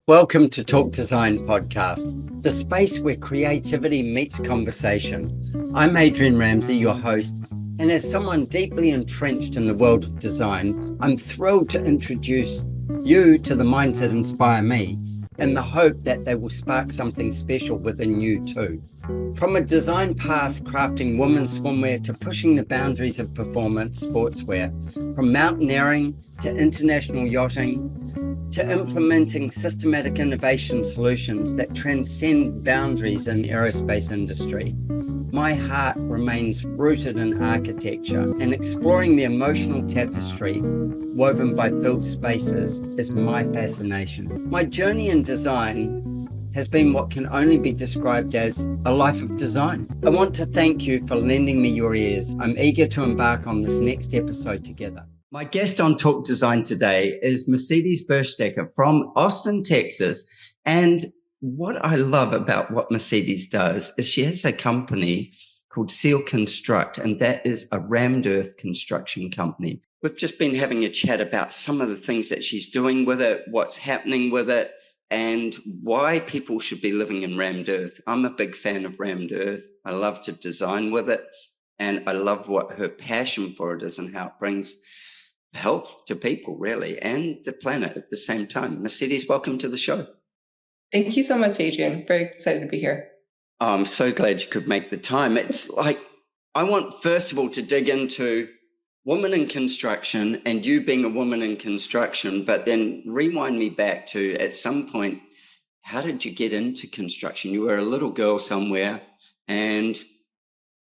Welcome to Talk Design Podcast, the space where creativity meets conversation. I'm Adrian Ramsey, your host, and as someone deeply entrenched in the world of design, I'm thrilled to introduce you to the minds that inspire me in the hope that they will spark something special within you too. From a design past crafting women's swimwear to pushing the boundaries of performance sportswear, from mountaineering to international yachting, to implementing systematic innovation solutions that transcend boundaries in aerospace industry. My heart remains rooted in architecture, and exploring the emotional tapestry woven by built spaces is my fascination. My journey in design has been what can only be described as a life of design. I want to thank you for lending me your ears. I'm eager to embark on this next episode together. My guest on Talk Design today is Mercedes Berstecker from Austin, Texas. And what I love about what Mercedes does is she has a company called CIEL CONSTRUCT, and that is a rammed earth construction company. We've just been having a chat about some of the things that she's doing with it, what's happening with it, and why people should be living in rammed earth. I'm a big fan of rammed earth. I love to design with it, and I love what her passion for it is and how it brings health to people, really, and the planet at the same time. Mercedes, welcome to the show. Thank you so much, Adrian. Very excited to be here. Oh, I'm so glad you could make the time. It's like, I want, first of all, to dig into women in construction and you being a woman in construction, but then rewind me back to, at some point, how did you get into construction? You were a little girl somewhere, and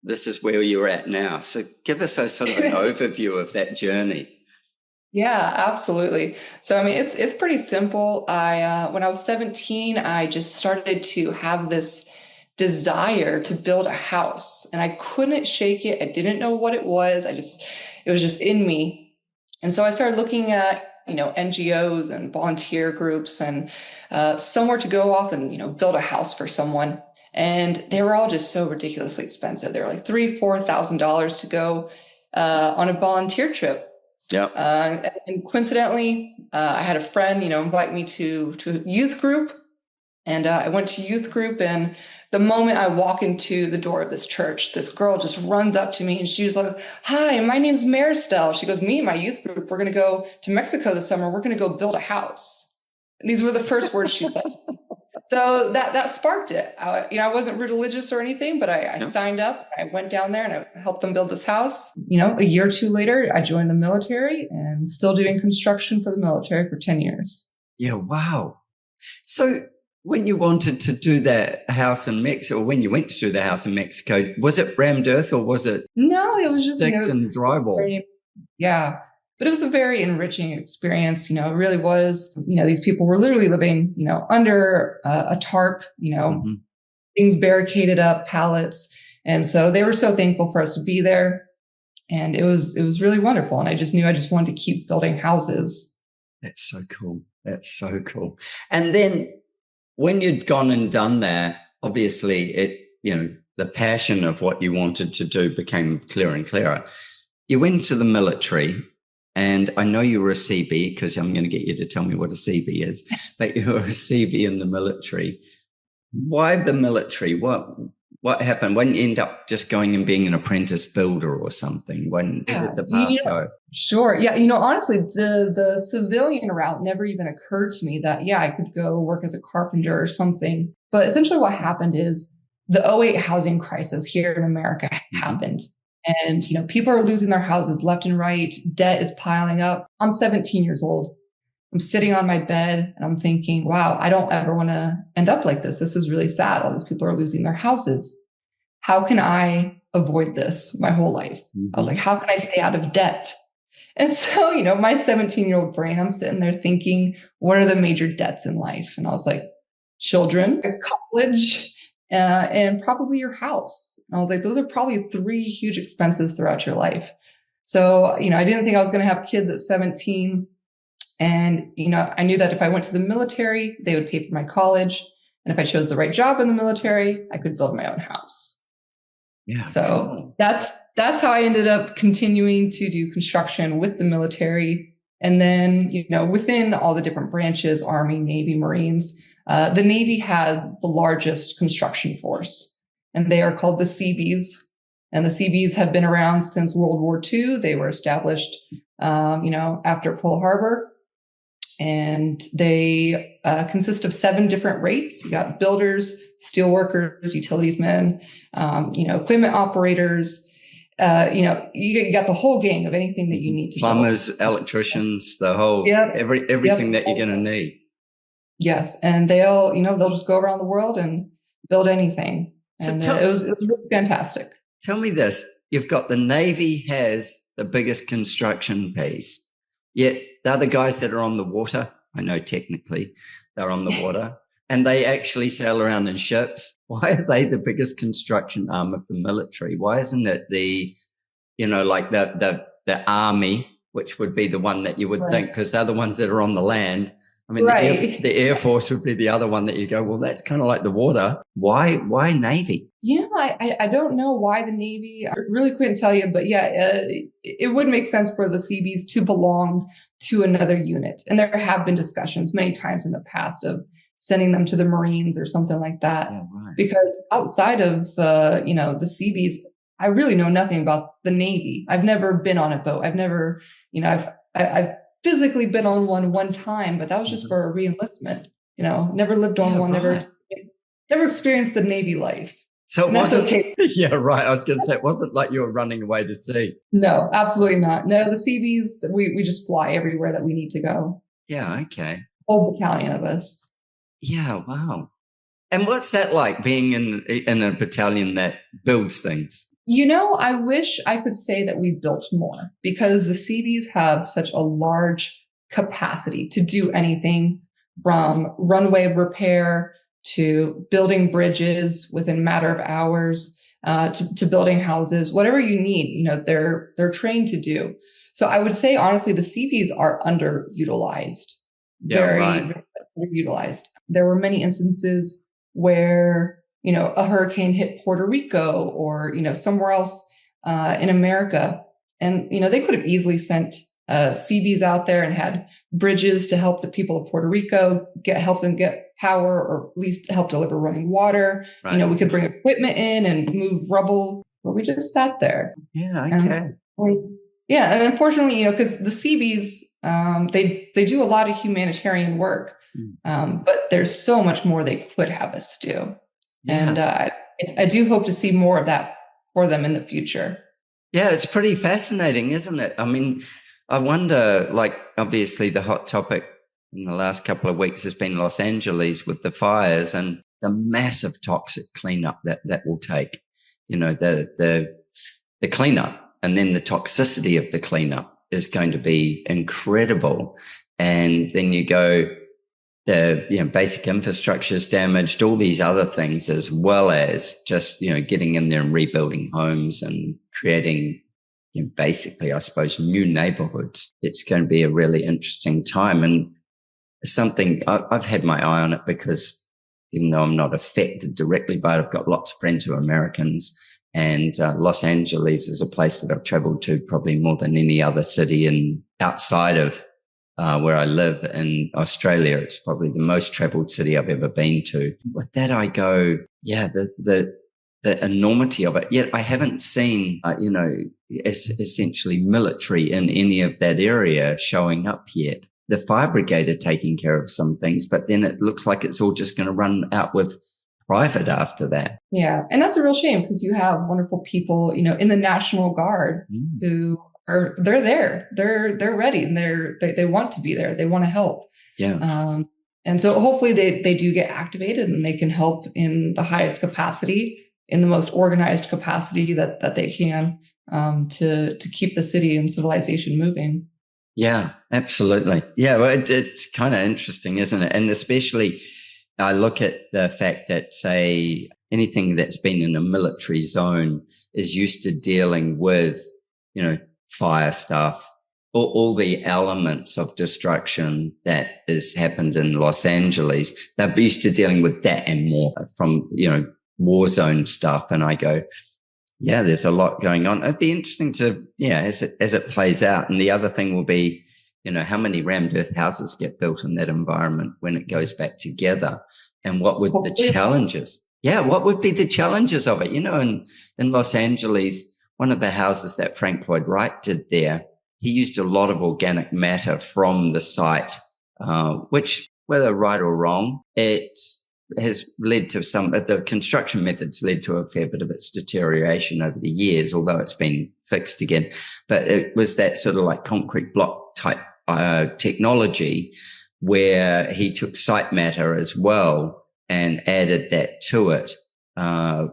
this is where you're at now. So give us a sort of an overview of that journey. Yeah, absolutely. So, I mean, it's pretty simple. When I was 17, I just started to have this desire to build a house, and I couldn't shake it. I didn't know what it was. It was just in me. And so I started looking at, NGOs and volunteer groups and somewhere to go off and, build a house for someone. And they were all just so ridiculously expensive. They were like $3,000-$4,000 to go on a volunteer trip. Yeah. And coincidentally, I had a friend, invite me to a youth group, and I went to youth group. And the moment I walk into the door of this church, this girl just runs up to me and she was like, "Hi, my name's Maristelle." She goes, "Me and my youth group, we're going to go to Mexico this summer. We're going to go build a house." And these were the first words she said to me. So that sparked it. I wasn't religious or anything, but I signed up. I went down there and I helped them build this house. A year or two later, I joined the military and still doing construction for the military for 10 years. Yeah, wow. So when you wanted to do that house in Mexico, or when you went to do the house in Mexico, was it rammed earth or was it No, it was just sticks and drywall? Yeah. But it was a very enriching experience. It really was. These people were literally living, under a tarp, things barricaded up, pallets. And so they were so thankful for us to be there. And it was really wonderful. And I just knew I just wanted to keep building houses. That's so cool. That's so cool. And then when you'd gone and done that, obviously the passion of what you wanted to do became clearer and clearer. You went to the military. And I know you were a Seabee, because I'm going to get you to tell me what a Seabee is, but you were a Seabee in the military. Why the military? What happened? When you end up just going and being an apprentice builder or something? When did the path go? Sure. Yeah. Honestly, the civilian route never even occurred to me that, I could go work as a carpenter or something. But essentially what happened is the '08 housing crisis here in America happened. And, people are losing their houses left and right. Debt is piling up. I'm 17 years old. I'm sitting on my bed and I'm thinking, wow, I don't ever want to end up like this. This is really sad. All these people are losing their houses. How can I avoid this my whole life? Mm-hmm. I was like, how can I stay out of debt? And so, my 17-year-old brain, I'm sitting there thinking, what are the major debts in life? And I was like, children, college, and probably your house. And I was like, those are probably 3 huge expenses throughout your life. So, I didn't think I was going to have kids at 17. And, I knew that if I went to the military, they would pay for my college. And if I chose the right job in the military, I could build my own house. Yeah. So that's how I ended up continuing to do construction with the military. And then, within all the different branches, Army, Navy, Marines, the Navy had the largest construction force, and they are called the Seabees. And the Seabees have been around since World War II. They were established, after Pearl Harbor. And they consist of 7 different rates. You got builders, steel workers, utilities men, equipment operators. You got the whole gang of anything that you need to plumbers, build. electricians, the whole everything that you're going to need. Yes, and they'll just go around the world and build anything. And it was really fantastic. Tell me this: you've got the Navy has the biggest construction piece, yet the other guys that are on the water, I know technically they're on the water, and they actually sail around in ships. Why are they the biggest construction arm of the military? Why isn't it the Army, which would be the one that you would think, because they're the ones that are on the land? I mean, the Air Force would be the other one that you go, well, that's kind of like the water. Why Navy? Yeah, I don't know why the Navy. I really couldn't tell you, but it would make sense for the Seabees to belong to another unit. And there have been discussions many times in the past of sending them to the Marines or something like that. Yeah, right. Because outside of, the Seabees, I really know nothing about the Navy. I've never been on a boat. I've never, I've physically been on one time, but that was just for a reenlistment. Never lived on one, right. never experienced the Navy life. So it wasn't okay. Yeah, right. I was going to say, it wasn't like you were running away to sea. No, absolutely not. No, the Seabees, we just fly everywhere that we need to go. Yeah, okay. Whole battalion of us. Yeah, wow. And what's that like, being in a battalion that builds things? I wish I could say that we built more, because the Seabees have such a large capacity to do anything from runway repair to building bridges within a matter of hours, to building houses, whatever you need, they're trained to do. So I would say, honestly, the Seabees are underutilized, very underutilized. There were many instances where a hurricane hit Puerto Rico or, somewhere else in America. And, they could have easily sent Seabees out there and had bridges to help the people of Puerto Rico help them get power, or at least help deliver running water. Right. We could bring equipment in and move rubble, but we just sat there. Yeah, okay. And unfortunately, because the Seabees, they do a lot of humanitarian work, but there's so much more they could have us do. Yeah. And I do hope to see more of that for them in the future. Yeah, it's pretty fascinating, isn't it? I mean, I wonder, obviously the hot topic in the last couple of weeks has been Los Angeles with the fires and the massive toxic cleanup that will take, the cleanup, and then the toxicity of the cleanup is going to be incredible. And then you go, the basic infrastructure is damaged, all these other things, as well as just, getting in there and rebuilding homes and creating, basically, I suppose, new neighborhoods. It's going to be a really interesting time. And something I've had my eye on it, because even though I'm not affected directly by it, I've got lots of friends who are Americans, and Los Angeles is a place that I've traveled to probably more than any other city, and outside of where I live in Australia, it's probably the most traveled city I've ever been to. With that, I go, yeah, the enormity of it. Yet I haven't seen, essentially military in any of that area showing up yet. The fire brigade are taking care of some things, but then it looks like it's all just going to run out with private after that. Yeah. And that's a real shame, because you have wonderful people, in the National Guard who they're there, they're ready, and they want to be there. They want to help. Yeah. And so hopefully they do get activated and they can help in the highest capacity, in the most organized capacity that they can, to keep the city and civilization moving. Yeah, absolutely. Yeah. Well, it's kind of interesting, isn't it? And especially I look at the fact that, say, anything that's been in a military zone is used to dealing with, fire stuff, all the elements of destruction that has happened in Los Angeles. They're used to dealing with that and more from, war zone stuff. And I go, yeah, there's a lot going on. It'd be interesting to, as it plays out. And the other thing will be, how many rammed earth houses get built in that environment when it goes back together, and what would the challenges? Yeah, what would be the challenges of it? In Los Angeles, one of the houses that Frank Lloyd Wright did there, he used a lot of organic matter from the site, which, whether right or wrong, it has led to the construction methods led to a fair bit of its deterioration over the years, although it's been fixed again. But it was that sort of like concrete block type technology where he took site matter as well and added that to it,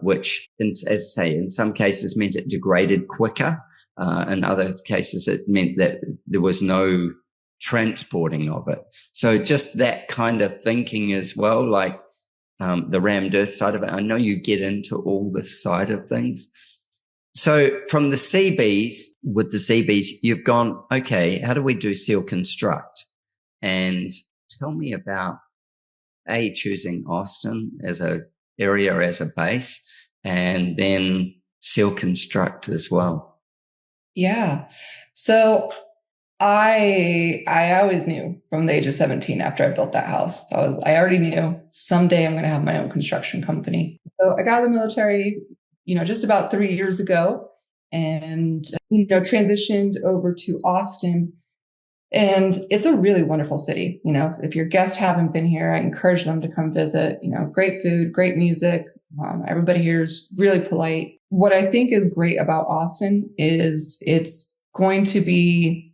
which, as I say, in some cases meant it degraded quicker. In other cases, it meant that there was no transporting of it. So just that kind of thinking as well, like the rammed earth side of it. I know you get into all this side of things. So from the Seabees, with the Seabees, you've gone, okay, how do we do CIEL CONSTRUCT? And tell me about choosing Austin as a area, as a base, and then CIEL CONSTRUCT as well. Yeah. So I always knew from the age of 17 after I built that house, I already knew someday I'm going to have my own construction company. So I got out of the military, just about 3 years ago, and, transitioned over to Austin. And it's a really wonderful city. If your guests haven't been here, I encourage them to come visit. Great food, great music. Everybody here is really polite. What I think is great about Austin is it's going to be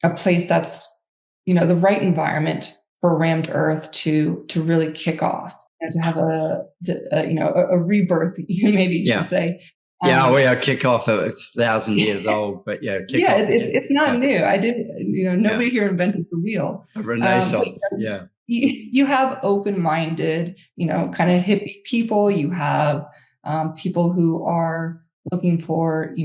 a place that's, the right environment for rammed earth to really kick off and to have a rebirth, maybe you should say. We are kick off. It's 1,000 years old, but it's not new. I didn't, nobody here invented the wheel. A renaissance, You have open-minded, kind of hippie people. You have people who are looking for,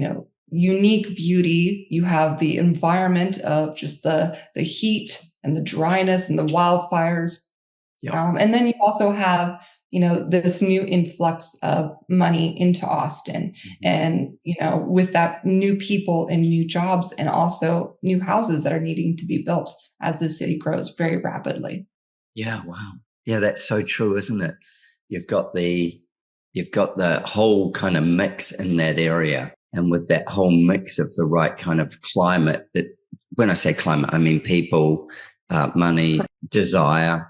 unique beauty. You have the environment of just the heat and the dryness and the wildfires. And then you also have, this new influx of money into Austin. And, with that, new people and new jobs and also new houses that are needing to be built as the city grows very rapidly. Yeah. Wow. Yeah. That's so true, isn't it? You've got the whole kind of mix in that area. And with that whole mix of the right kind of climate, when I say climate, I mean people, money, desire,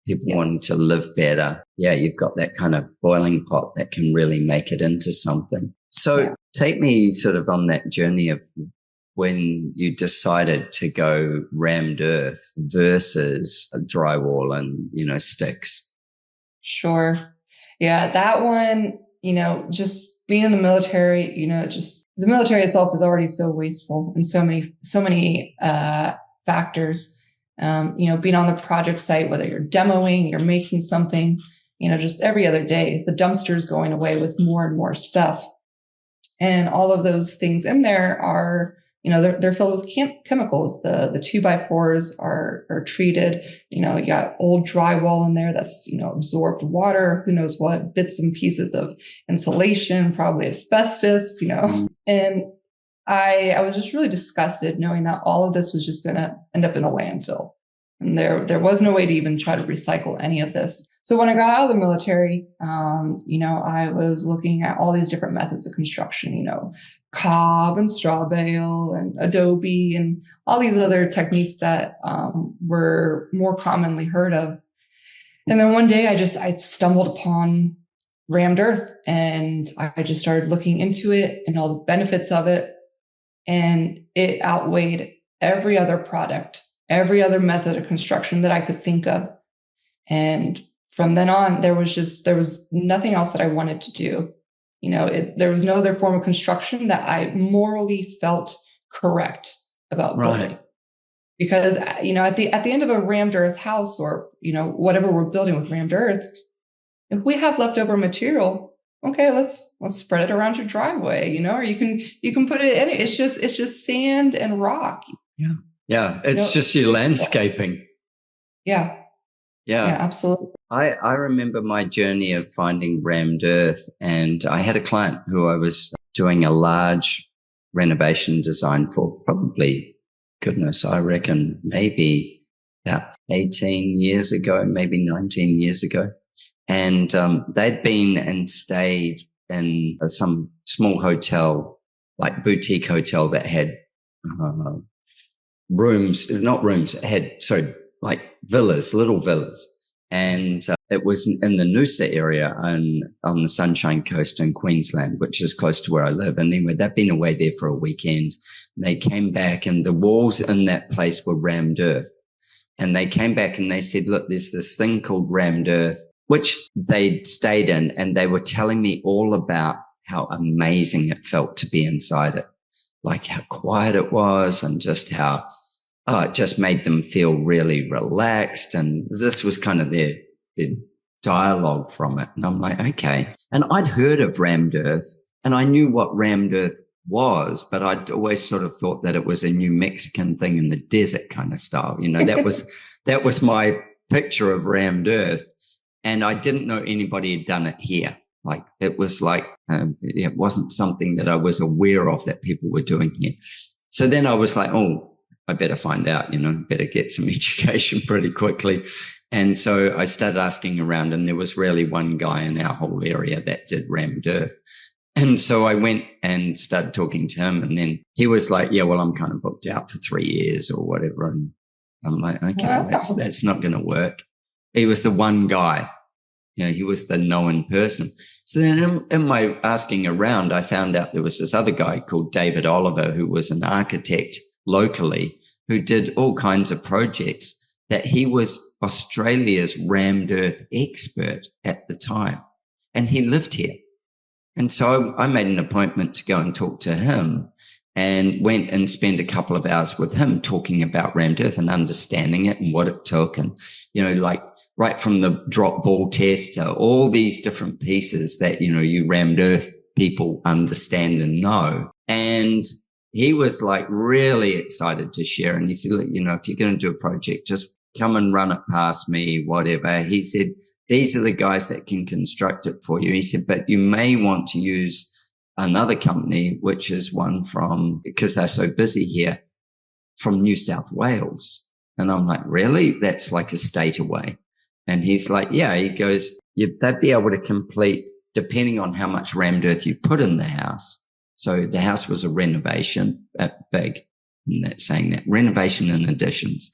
people wanting to live better. Yeah, you've got that kind of boiling pot that can really make it into something. So take me sort of on that journey of when you decided to go rammed earth versus drywall and, sticks. Sure. Yeah, that one, just being in the military, just the military itself is already so wasteful in so many factors. Being on the project site, whether you're demoing, you're making something, just every other day, the dumpster's going away with more and more stuff. And all of those things in there are, they're filled with chemicals. The 2x4s are treated. You got old drywall in there that's, absorbed water, who knows what, bits and pieces of insulation, probably asbestos, And I was just really disgusted knowing that all of this was just going to end up in a landfill. And there was no way to even try to recycle any of this. So when I got out of the military, I was looking at all these different methods of construction, cob and straw bale and adobe and all these other techniques that were more commonly heard of. And then one day I stumbled upon rammed earth, and I just started looking into it and all the benefits of it. And it outweighed every other product, every other method of construction that I could think of. And from then on, there was nothing else that I wanted to do. There was no other form of construction that I morally felt correct about building. Because, at the end of a rammed earth house or, whatever we're building with rammed earth, if we have leftover material, okay, let's spread it around your driveway, or you can put it in it. It's just sand and rock. Yeah. Yeah. It's just your landscaping. Yeah. Yeah, absolutely. I remember my journey of finding rammed earth, and I had a client who I was doing a large renovation design for, probably goodness, I reckon maybe about 18 years ago, maybe 19 years ago. And they'd been and stayed in some small hotel, like boutique hotel that had rooms, not rooms, it had, like villas, little villas. And it was in the Noosa area on the Sunshine Coast in Queensland, which is close to where I live. And anyway, they'd been away there for a weekend. They came back and the walls in that place were rammed earth. And they came back and they said, look, there's this thing called rammed earth, which they'd stayed in. And they were telling me all about how amazing it felt to be inside it, like how quiet it was and just how, it just made them feel really relaxed. And this was kind of their dialogue from it. And I'm like, okay. And I'd heard of rammed earth and I knew what rammed earth was, but I'd always sort of thought that it was a New Mexican thing in the desert kind of style. You know, that was my picture of rammed earth. And I didn't know anybody had done it here. Like it was like, it wasn't something that I was aware of that people were doing here. So then I was like, oh, I better find out, better get some education pretty quickly. And so I started asking around and there was really one guy in our whole area that did rammed earth. And so I went and started talking to him and then he was like, yeah, well, I'm kind of booked out for 3 years or whatever. And I'm like, okay, wow. that's not going to work. He was the one guy, he was the known person. So then in my asking around, I found out there was this other guy called David Oliver, who was an architect locally, who did all kinds of projects, that he was Australia's rammed earth expert at the time. And he lived here. And so I made an appointment to go and talk to him and went and spent a couple of hours with him talking about rammed earth and understanding it and what it took. And, like right from the drop ball test to all these different pieces that, you rammed earth people understand and know. And he was like really excited to share. And he said, look, if you're going to do a project, just come and run it past me, whatever. He said, these are the guys that can construct it for you. He said, but you may want to use another company, which is one from, because they're so busy here, from New South Wales. And I'm like, really? That's like a state away. And he's like, yeah, he goes, they'd be able to complete, depending on how much rammed earth you put in the house. So the house was a renovation, big, and that's saying that, renovation and additions.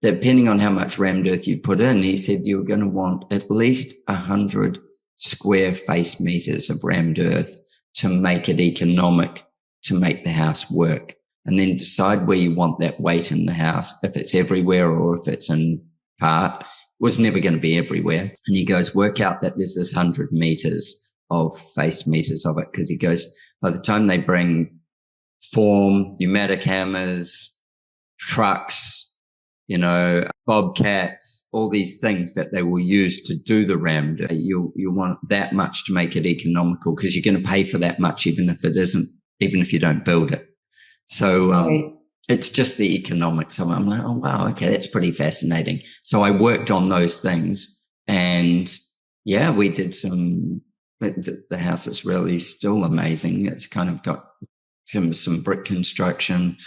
Depending on how much rammed earth you put in, he said you're going to want at least 100 square face meters of rammed earth to make it economic, to make the house work. And then decide where you want that weight in the house, if it's everywhere or if it's in part. It was never going to be everywhere. And he goes, work out that there's this 100 meters of face meters of it, because he goes, by the time they bring form, pneumatic hammers, trucks, bobcats, all these things that they will use to do the rammed, you want that much to make it economical, because you're going to pay for that much even if you don't build it. So it's just the economics of it. I'm like, oh wow, okay, that's pretty fascinating. So I worked on those things, and yeah, we did some. The house is really still amazing. It's kind of got some brick construction,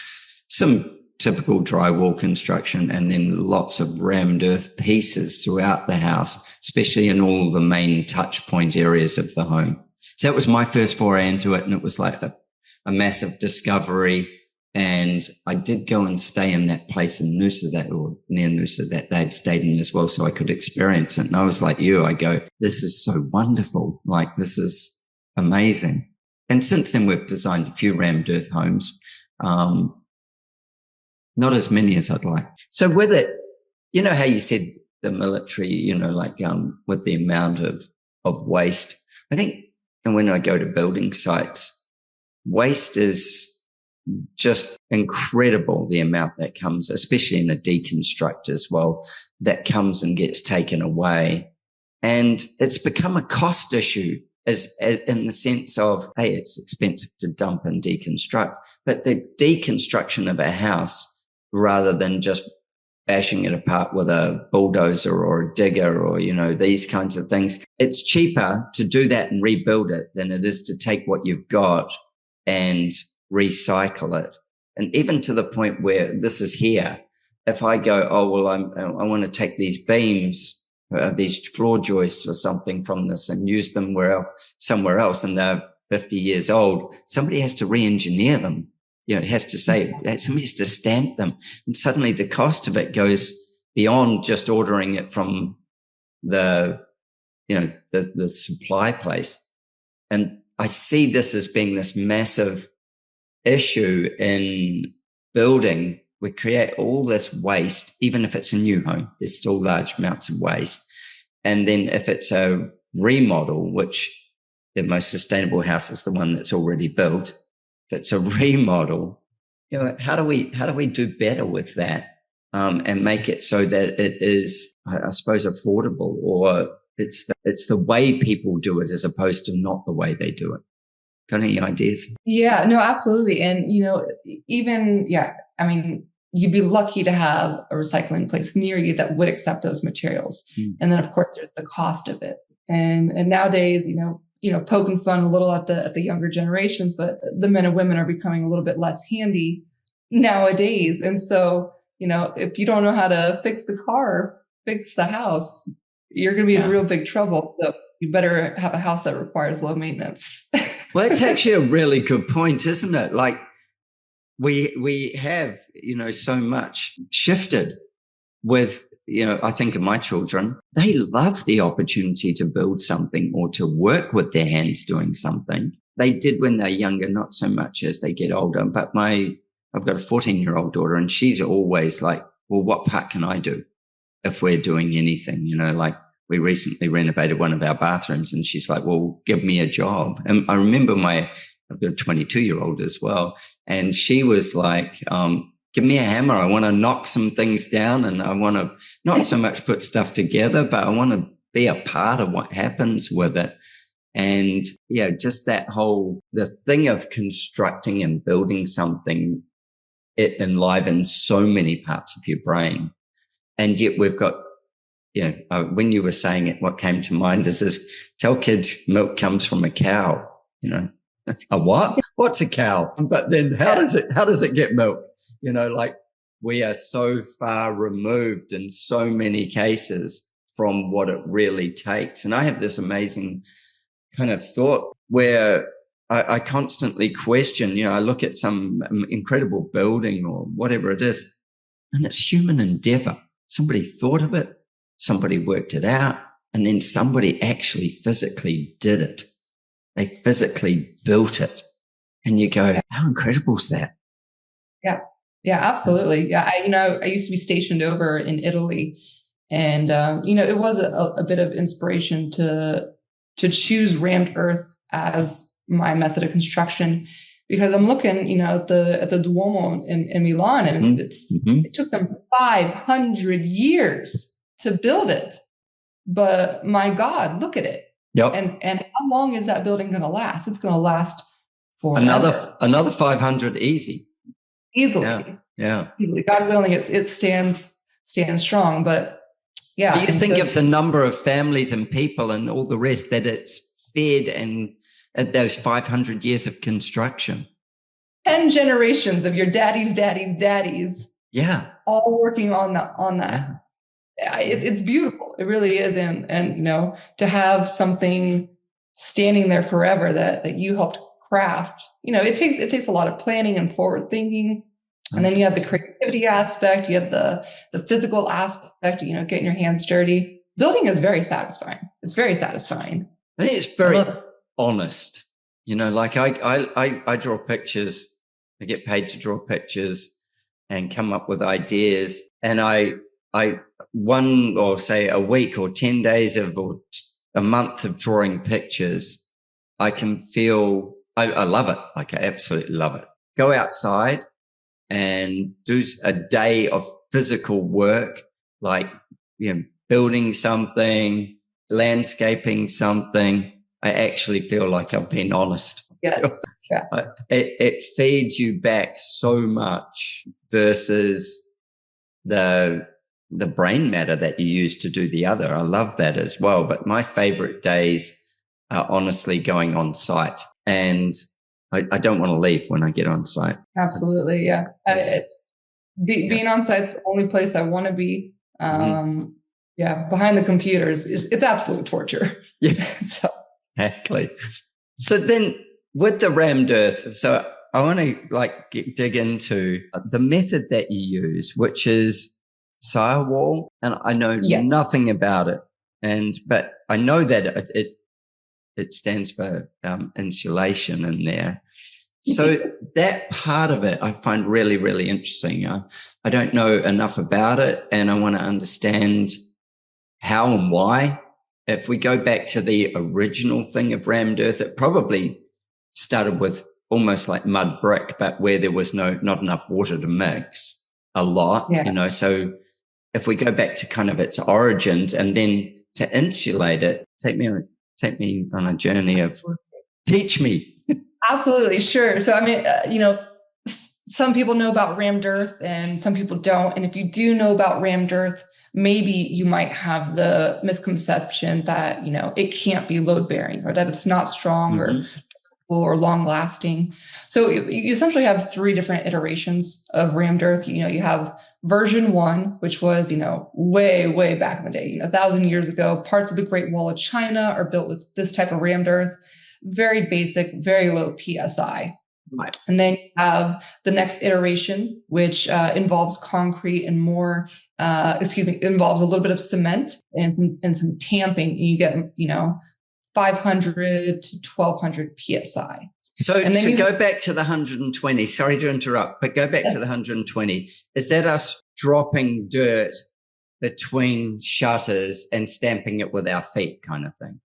some typical drywall construction, and then lots of rammed earth pieces throughout the house, especially in all the main touch point areas of the home. So that was my first foray into it, and it was like a massive discovery. And I did go and stay in that place in Noosa, near Noosa, that they'd stayed in as well, so I could experience it. And I was like I go, this is so wonderful. Like, this is amazing. And since then, we've designed a few rammed earth homes. Not as many as I'd like. So with it, how you said the military, with the amount of waste, I think, and when I go to building sites, waste is just incredible, the amount that comes, especially in a deconstruct as well, that comes and gets taken away. And it's become a cost issue in the sense of, hey, it's expensive to dump and deconstruct, but the deconstruction of a house, rather than just bashing it apart with a bulldozer or a digger or, these kinds of things, it's cheaper to do that and rebuild it than it is to take what you've got and recycle it And even to the point where this is here, if I go, oh, well, I want to take these beams, these floor joists or something from this and use them somewhere else, and they're 50 years old, somebody has to re-engineer them. It has to say, somebody has to stamp them. And suddenly the cost of it goes beyond just ordering it from the supply place. And I see this as being this massive issue in building. We create all this waste, even if it's a new home, there's still large amounts of waste. And then if it's a remodel, which the most sustainable house is the one that's already built, if it's a remodel, how do we do better with that and make it so that it is, I suppose, affordable, or it's the way people do it as opposed to not the way they do it? Got any ideas? Yeah, no, absolutely. And, you'd be lucky to have a recycling place near you that would accept those materials. And then, of course, there's the cost of it. And nowadays, poking fun a little at the younger generations, but the men and women are becoming a little bit less handy nowadays. And so, if you don't know how to fix the car, fix the house, you're going to be in real big trouble. So you better have a house that requires low maintenance. Well, it's actually a really good point, isn't it? Like we have, so much shifted with, I think of my children, they love the opportunity to build something or to work with their hands doing something. They did when they're younger, not so much as they get older. But I've got a 14-year-old daughter, and she's always like, well, what part can I do if we're doing anything? Like we recently renovated one of our bathrooms, and she's like, well, give me a job. And I remember I've got a 22-year-old as well. And she was like, give me a hammer. I want to knock some things down, and I want to not so much put stuff together, but I want to be a part of what happens with it. And just the thing of constructing and building something, it enlivens so many parts of your brain. And yet we've got, when you were saying it, what came to mind is this: tell kids milk comes from a cow. A what? What's a cow? But then how does it get milk? Like we are so far removed in so many cases from what it really takes. And I have this amazing kind of thought where I constantly question, I look at some incredible building or whatever it is, and it's human endeavor. Somebody thought of it, somebody worked it out, and then somebody actually physically did it. They physically built it. And you go, how incredible is that? Yeah. Yeah, absolutely. Yeah. I used to be stationed over in Italy, and, it was a bit of inspiration to choose rammed earth as my method of construction, because I'm looking, at the Duomo in Milan, and it took them 500 years to build it. But my God, look at it. Yep. And how long is that building going to last? It's going to last forever. Another 500 easily. Yeah. Easily. God willing, it stands strong. But yeah. You think of the number of families and people and all the rest that it's fed, and at those 500 years of construction. 10 generations of your daddy's daddies. Yeah. All working on that. Yeah. It's beautiful. It really is. And to have something standing there forever that you helped craft, it takes a lot of planning and forward thinking. And then you have the creativity aspect, you have the physical aspect, getting your hands dirty. Building is very satisfying. It's very satisfying. I think it's very honest. Like I draw pictures, I get paid to draw pictures and come up with ideas. And I one, or say a week or 10 days or a month of drawing pictures, I can feel, I love it. Like I absolutely love it. Go outside and do a day of physical work, like, building something, landscaping something. I actually feel like I've been honest. Yes. Yeah. It feeds you back so much versus the brain matter that you use to do the other. I love that as well. But my favorite days are honestly going on site. And I don't want to leave when I get on site. Absolutely. Yeah. Being on site's the only place I want to be. Yeah. Behind the computers, it's absolute torture. Yeah. So Exactly. So then with the rammed earth, so I want to dig into the method that you use, which is SIREWALL, and I know nothing about it, but I know that it stands for insulation in there. So that part of it I find really, really interesting. I don't know enough about it, and I want to understand how and why. If we go back to the original thing of rammed earth, it probably started with almost like mud brick, but where there was not enough water to mix a lot, So if we go back to kind of its origins and then to insulate it, take me on a journey of teach me. Absolutely. Sure. So, I mean, some people know about rammed earth and some people don't. And if you do know about rammed earth, maybe you might have the misconception that, it can't be load bearing or that it's not strong or long lasting. So you essentially have 3 different iterations of rammed earth. You have version 1, which was, way, way back in the day, 1,000 years ago. Parts of the Great Wall of China are built with this type of rammed earth, very basic, very low PSI. Right. And then you have the next iteration, which involves concrete and involves a little bit of cement and some tamping, and you get 500 to 1,200 psi. So go back to the 120. Sorry to interrupt, but go back to the 120. Is that us dropping dirt between shutters and stamping it with our feet, kind of thing?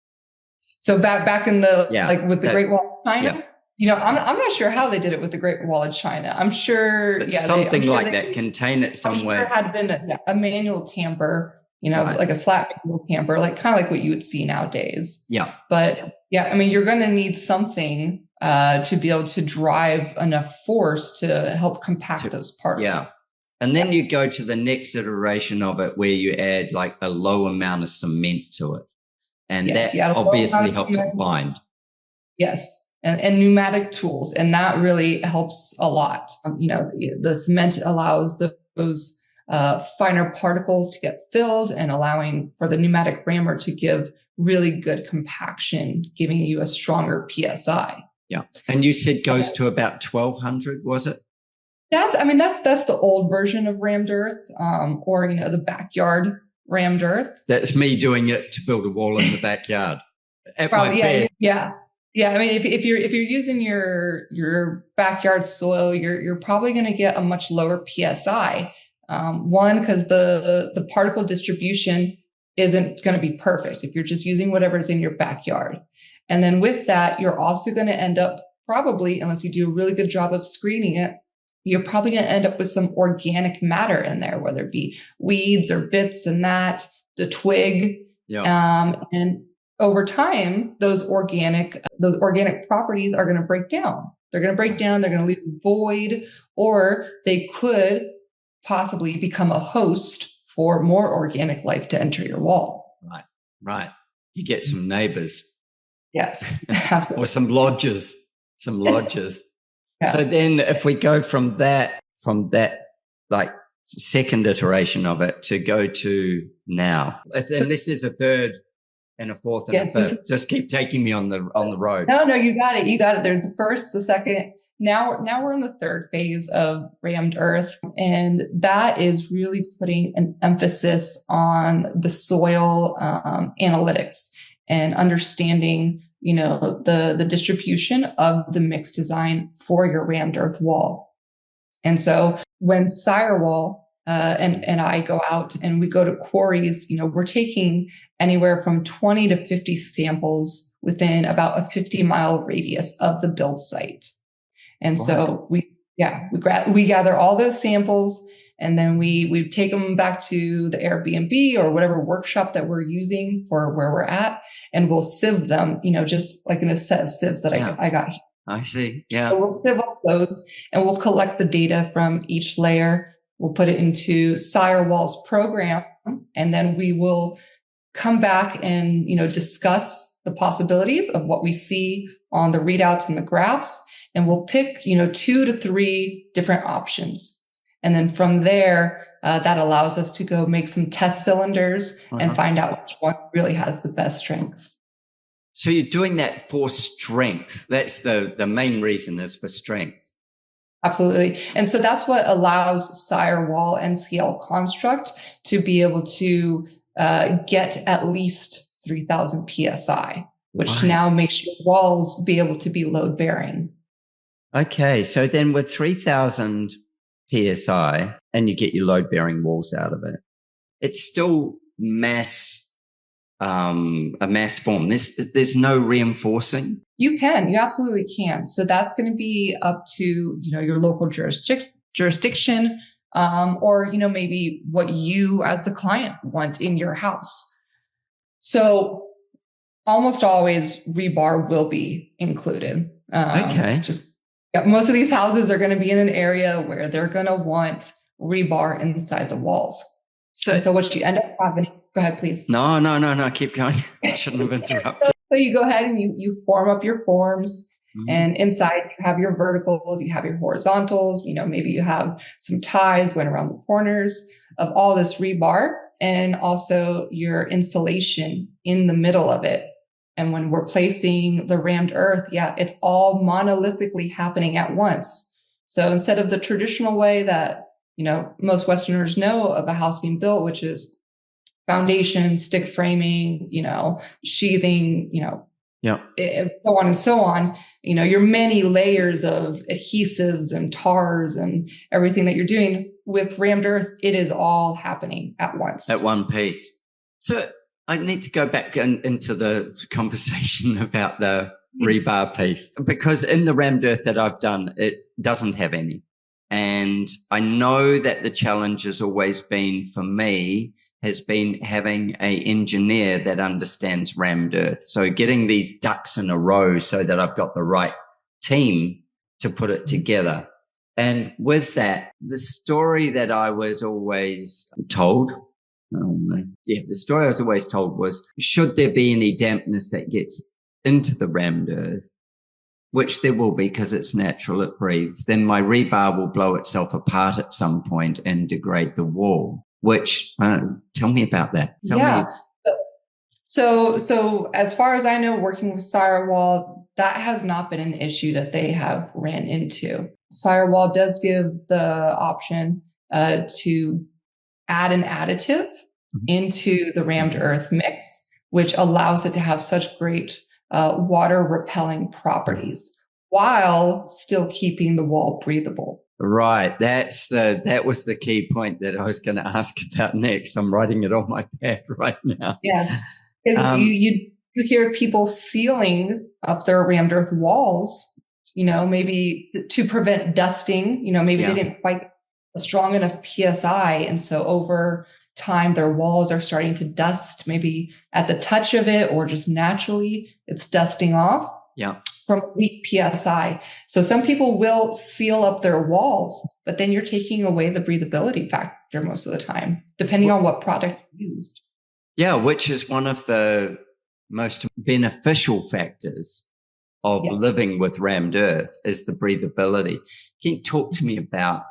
So back in the with the Great Wall of China. I'm not sure how they did it with the Great Wall of China. I'm sure, something like that. Contain it somewhere. There had been a manual tamper, like a flat manual tamper, kind of like what you would see nowadays. Yeah. But I mean, you're going to need something to be able to drive enough force to help compact those particles. Yeah. And then you go to the next iteration of it where you add like a low amount of cement to it. And that obviously helps it bind. Yes. And pneumatic tools. And that really helps a lot. The cement allows those finer particles to get filled and allowing for the pneumatic rammer to give really good compaction, giving you a stronger PSI. Yeah. And you said goes to about 1,200, was it? That's the old version of rammed earth, or the backyard rammed earth. That's me doing it to build a wall in the backyard. Yeah, I mean, if you're using your backyard soil, you're probably going to get a much lower PSI. One, because the particle distribution isn't going to be perfect if you're just using whatever's in your backyard. And then with that, you're also going to end up probably, unless you do a really good job of screening it, you're probably going to end up with some organic matter in there, whether it be weeds or bits and that, the twig, and over time, those organic properties are going to break down. They're going to break down. They're going to leave a void, or they could possibly become a host for more organic life to enter your wall. Right. You get some neighbors. Yes. Or some lodges. Yeah. So then if we go from that like second iteration of it to go to now, and this is a third and a fourth and a fifth. Just keep taking me on the road. No, you got it. There's the first, the second. Now we're in the third phase of rammed earth, and that is really putting an emphasis on the soil analytics and understanding, the distribution of the mix design for your rammed earth wall. And so when SIREWALL and I go out and we go to quarries, we're taking anywhere from 20 to 50 samples within about a 50-mile radius of the build site. And so we gather all those samples, and then we take them back to the Airbnb or whatever workshop that we're using for where we're at, and we'll sieve them, just like in a set of sieves that I got here. I see. Yeah. So we'll sieve all those and we'll collect the data from each layer. We'll put it into SIREWALL's program, and then we will come back and, discuss the possibilities of what we see on the readouts and the graphs. and we'll pick, 2 to 3 different options. And then from there, that allows us to go make some test cylinders and find out which one really has the best strength. So you're doing that for strength. That's the main reason is for strength. Absolutely. And so that's what allows SIREWALL and CIEL CONSTRUCT to be able to get at least 3,000 PSI, which now makes your walls be able to be load bearing. Okay. So then with 3,000 PSI and you get your load bearing walls out of it, it's still a mass form. There's no reinforcing. You absolutely can. So that's going to be up to, your local jurisdiction, or, maybe what you as the client want in your house. So almost always rebar will be included. Most of these houses are going to be in an area where they're going to want rebar inside the walls. So what you end up having, go ahead, please. No, keep going. I shouldn't have interrupted. So you go ahead and you form up your forms, and inside you have your verticals, you have your horizontals, maybe you have some ties going around the corners of all this rebar, and also your insulation in the middle of it. And when we're placing the rammed earth, it's all monolithically happening at once. So instead of the traditional way that, most Westerners know of a house being built, which is foundation, stick framing, sheathing, so on and so on, your many layers of adhesives and tars and everything that you're doing with rammed earth, it is all happening at once. At one piece. So I need to go back into the conversation about the rebar piece, because in the rammed earth that I've done, it doesn't have any. And I know that the challenge has always been for me has been having an engineer that understands rammed earth. So getting these ducks in a row so that I've got the right team to put it together. And with that, the story that I was always told, the story I was always told was, should there be any dampness that gets into the rammed earth, which there will be because it's natural, it breathes, then my rebar will blow itself apart at some point and degrade the wall. Which, tell me about that. Tell me. So as far as I know, working with SIREWALL, that has not been an issue that they have ran into. SIREWALL does give the option to add an additive into the rammed earth mix, which allows it to have such great water repelling properties while still keeping the wall breathable. Right. That was the key point that I was going to ask about next. I'm writing it on my pad right now. Yes. You hear people sealing up their rammed earth walls, maybe to prevent dusting, maybe they didn't quite get a strong enough PSI. And so over time, their walls are starting to dust, maybe at the touch of it or just naturally it's dusting off. Yeah. From weak PSI. So some people will seal up their walls, but then you're taking away the breathability factor most of the time, depending on what product you used. Yeah, which is one of the most beneficial factors of living with rammed earth is the breathability. Can you talk to me about,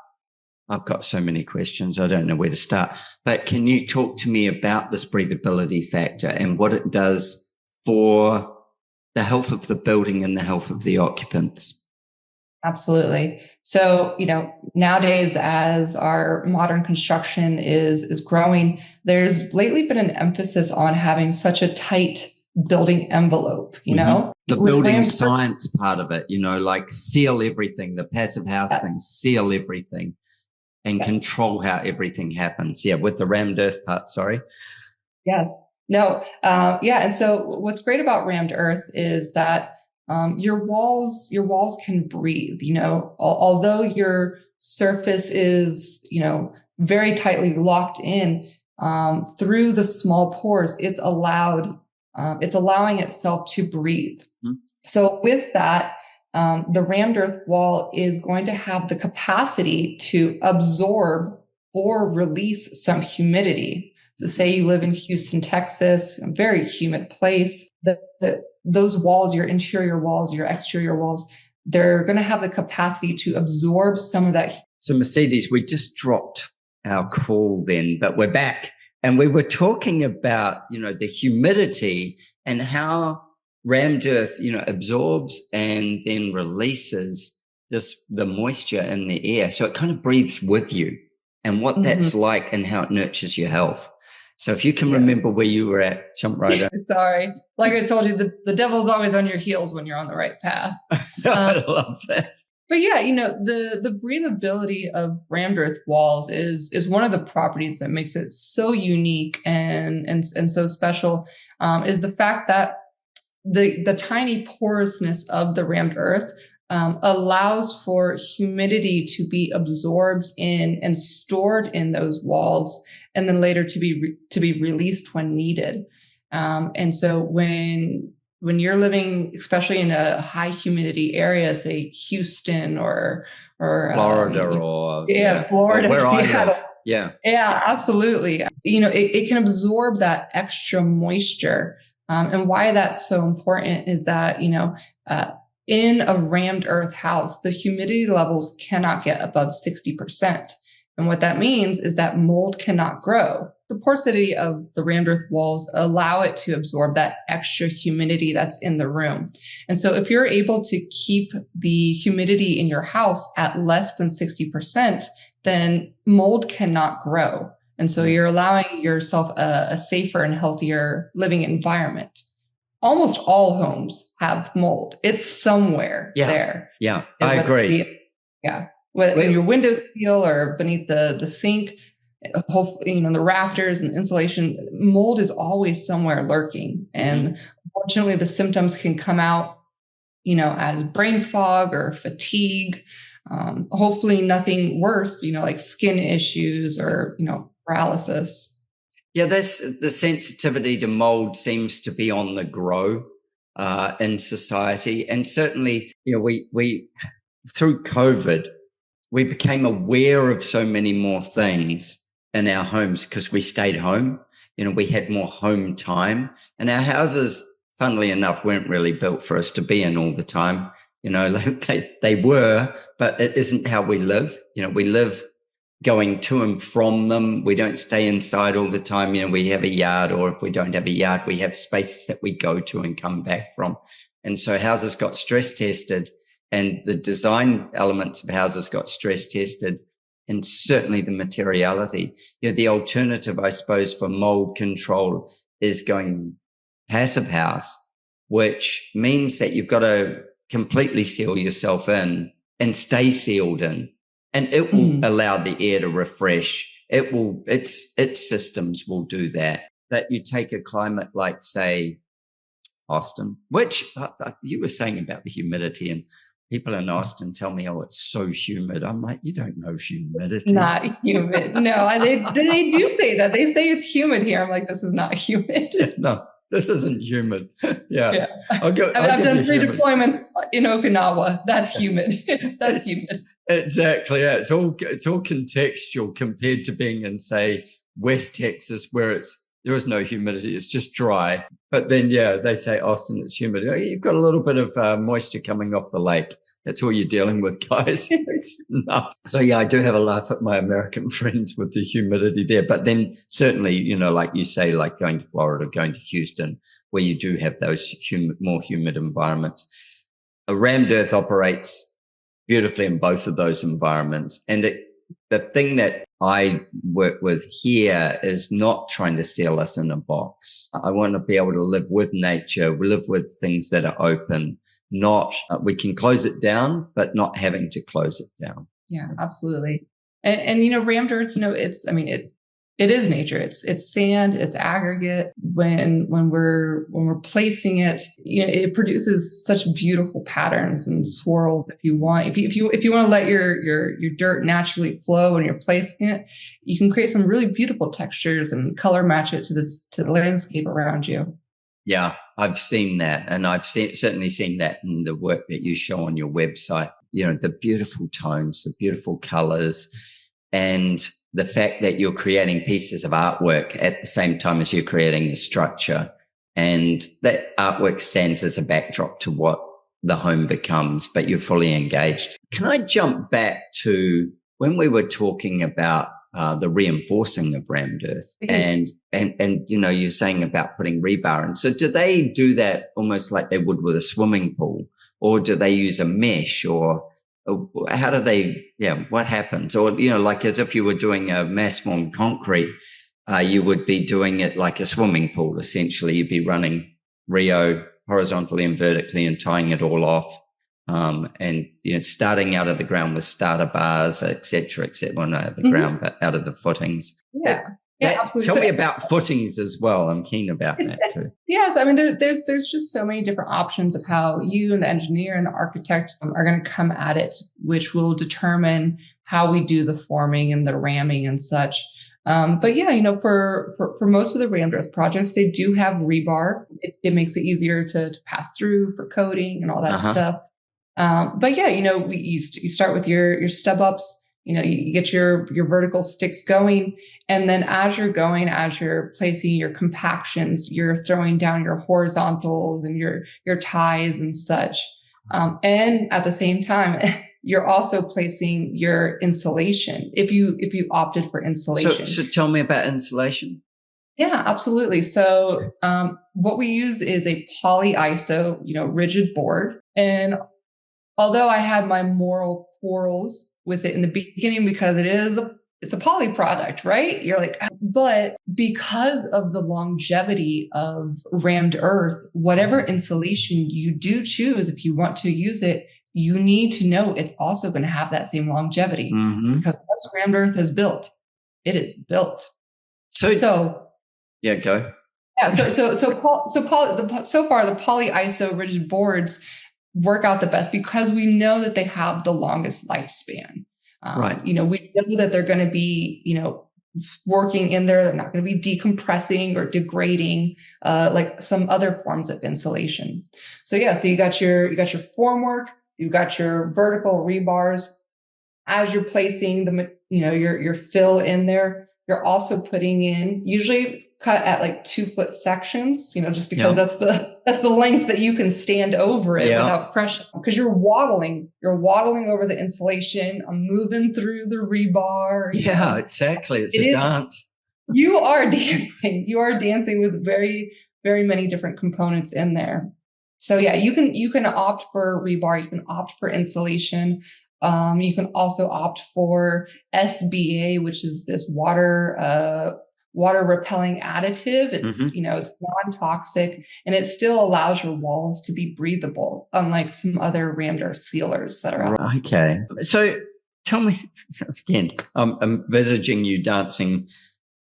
I've got so many questions, I don't know where to start, but can you talk to me about this breathability factor and what it does for the health of the building and the health of the occupants? Absolutely. So, nowadays, as our modern construction is growing, there's lately been an emphasis on having such a tight building envelope, The building science part of it, like seal everything, the passive house thing, seal everything and control how everything happens. Yeah, with the rammed earth part, sorry. Yes. No. And so what's great about rammed earth is that your walls can breathe, although your surface is, very tightly locked in through the small pores, it's allowing itself to breathe. Mm-hmm. So with that, the rammed earth wall is going to have the capacity to absorb or release some humidity. So say you live in Houston, Texas, a very humid place, those walls, your interior walls, your exterior walls, they're going to have the capacity to absorb some of that. So Mercedes, we just dropped our call then, but we're back. And we were talking about, the humidity and how rammed earth, absorbs and then releases the moisture in the air. So it kind of breathes with you and what that's like and how it nurtures your health. So if you can remember where you were at, jump right in. Sorry. Like I told you, the devil's always on your heels when you're on the right path. I love that. But yeah, the breathability of rammed earth walls is one of the properties that makes it so unique and so special, is the fact that the tiny porousness of the rammed earth allows for humidity to be absorbed in and stored in those walls, and then later to be released when needed. And so when you're living, especially in a high humidity area, say Houston or Florida Florida, where Seattle. Yeah, absolutely. It can absorb that extra moisture. And why that's so important is that, in a rammed earth house, the humidity levels cannot get above 60%. And what that means is that mold cannot grow. The porosity of the rammed earth walls allow it to absorb that extra humidity that's in the room. And so if you're able to keep the humidity in your house at less than 60%, then mold cannot grow. And so you're allowing yourself a safer and healthier living environment. Almost all homes have mold. It's somewhere there. Yeah, I agree. Whether in your window sill or beneath the sink, hopefully, the rafters and insulation, mold is always somewhere lurking. And unfortunately, the symptoms can come out, as brain fog or fatigue. Hopefully nothing worse, like skin issues or, paralysis. Yeah, that's the sensitivity to mold seems to be on the grow in society. And certainly, we through COVID, we became aware of so many more things in our homes because we stayed home. We had more home time, and our houses, funnily enough, weren't really built for us to be in all the time. They were, but it isn't how we live. We live going to and from them. We don't stay inside all the time. We have a yard, or if we don't have a yard, we have spaces that we go to and come back from. And so houses got stress tested, and the design elements of houses got stress tested, and certainly the materiality. The alternative, I suppose, for mold control is going passive house, which means that you've got to completely seal yourself in and stay sealed in. And it will allow the air to refresh. Its systems will do that. That you take a climate like, say, Austin, which you were saying about the humidity, and people in Austin tell me, oh, it's so humid. I'm like, you don't know humidity. Not humid. No, they do say that. They say it's humid here. I'm like, this is not humid. No, this isn't humid. Yeah. I've done 3 deployments in Okinawa. That's humid. That's humid. Exactly. Yeah. It's all contextual compared to being in, say, West Texas, where there is no humidity. It's just dry. But then, they say Austin, it's humid. You've got a little bit of moisture coming off the lake. That's all you're dealing with, guys. It's enough. So I do have a laugh at my American friends with the humidity there. But then certainly, like you say, like going to Florida, going to Houston, where you do have those more humid environments. A rammed earth operates beautifully in both of those environments. And the thing that I work with here is not trying to seal us in a box. I want to be able to live with nature, live with things that are open, we can close it down, but not having to close it down. Yeah, absolutely. And rammed earth, it is nature. It's sand, it's aggregate. When we're placing it, it produces such beautiful patterns and swirls. If you want to let your dirt naturally flow when you're placing it, you can create some really beautiful textures and color match it to the landscape around you. Yeah, I've seen that, and I've certainly seen that in the work that you show on your website. The beautiful tones, the beautiful colors, and the fact that you're creating pieces of artwork at the same time as you're creating the structure, and that artwork stands as a backdrop to what the home becomes, but you're fully engaged. Can I jump back to when we were talking about the reinforcing of rammed earth, and you're saying about putting rebar in. So do they do that almost like they would with a swimming pool, or do they use a mesh, or how do they? Yeah, what happens? Or like as if you were doing a mass formed concrete, you would be doing it like a swimming pool. Essentially, you'd be running Rio horizontally and vertically and tying it all off. And starting out of the ground with starter bars, et cetera, well, no, the ground, but out of the footings. Yeah, absolutely. Tell me about footings as well. I'm keen about that too. Yeah, so I mean, there's just so many different options of how you and the engineer and the architect are going to come at it, which will determine how we do the forming and the ramming and such. But yeah, for most of the rammed earth projects, they do have rebar. It makes it easier to pass through for coating and all that stuff. But yeah, you start with your stub ups, you get your vertical sticks going. And then as you're placing your compactions, you're throwing down your horizontals and your ties and such. And at the same time, you're also placing your insulation if you opted for insulation. So tell me about insulation. Yeah, absolutely. So what we use is a polyiso, rigid board. And although I had my moral quarrels with it in the beginning because it's a poly product, right? You're like, but because of the longevity of rammed earth, whatever insulation you do choose, if you want to use it, you need to know it's also going to have that same longevity because once rammed earth is built, it is built. So yeah, go. Yeah. So far the polyiso rigid boards work out the best because we know that they have the longest lifespan. Right. We know that they're going to be, working in there. They're not going to be decompressing or degrading like some other forms of insulation. So yeah, so you got your formwork, you've got your vertical rebars. As you're placing your fill in there, you're also putting in, usually cut at like 2-foot sections, just because that's the length that you can stand over it without crushing. Because you're waddling over the insulation. I'm moving through the rebar. Yeah, exactly. It's a dance. You are dancing. You are dancing with very, very many different components in there. So yeah, you can opt for rebar. You can opt for insulation. You can also opt for SBA, which is this water repelling additive. It's, it's non-toxic and it still allows your walls to be breathable, unlike some other rammed earth sealers that are out there. Okay. So tell me again, I'm envisaging you dancing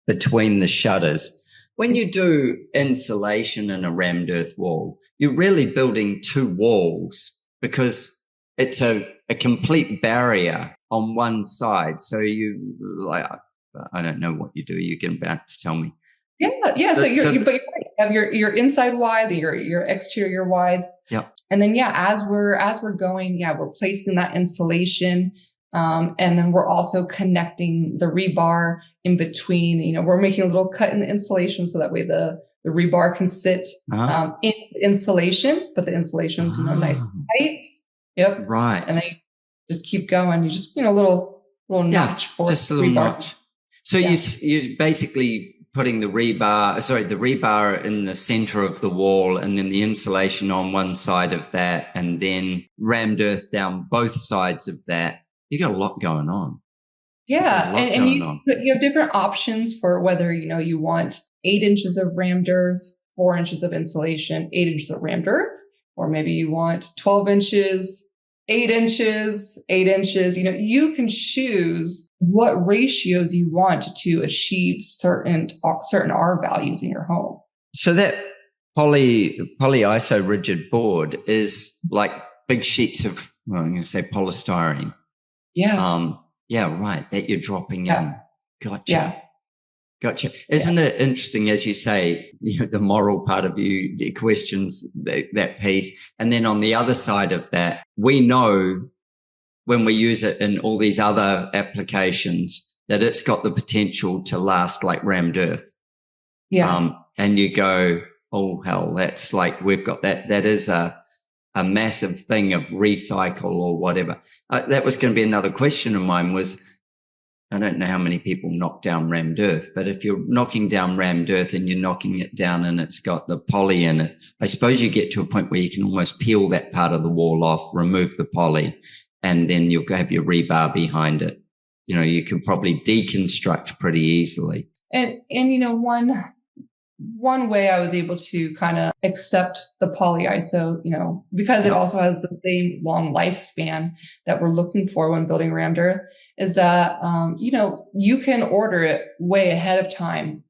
between the shutters. When you do insulation in a rammed earth wall, you're really building two walls because it's a complete barrier on one side. So you I don't know what you do. You're about to tell me. Yeah. So you have your inside wide, your exterior wide. Yeah. And then as we're going, we're placing that insulation. And then we're also connecting the rebar in between. We're making a little cut in the insulation so that way the rebar can sit in the insulation, but the insulation's nice and tight. Yep. Right. And then you just keep going. You just little notch for just a little rebar. notch. So you're basically putting the rebar in the center of the wall, and then the insulation on one side of that, and then rammed earth down both sides of that. You got a lot going on. Yeah, and you have different options for whether you want 8 inches of rammed earth, 4 inches of insulation, 8 inches of rammed earth, or maybe you want 12 inches, 8 inches, 8 inches. You can choose what ratios you want to achieve certain R values in your home. So that polyiso rigid board is like big sheets of, I'm going to say polystyrene. Yeah. Right. That you're dropping in. Gotcha. Yeah. Gotcha. Isn't it interesting, as you say, the moral part of you questions that piece. And then on the other side of that, we know when we use it in all these other applications that it's got the potential to last like rammed earth. Yeah. And you go, oh, hell, that's like, we've got that. That is a a massive thing of recycle or whatever. That was going to be another question of mine was, I don't know how many people knock down rammed earth, but if you're knocking down rammed earth and you're knocking it down and it's got the poly in it, I suppose you get to a point where you can almost peel that part of the wall off, remove the poly, and then you'll have your rebar behind it. You know, you can probably deconstruct pretty easily. And you know, one way I was able to kind of accept the polyiso, you know, because it also has the same long lifespan that we're looking for when building rammed earth, is that, you know, you can order it way ahead of time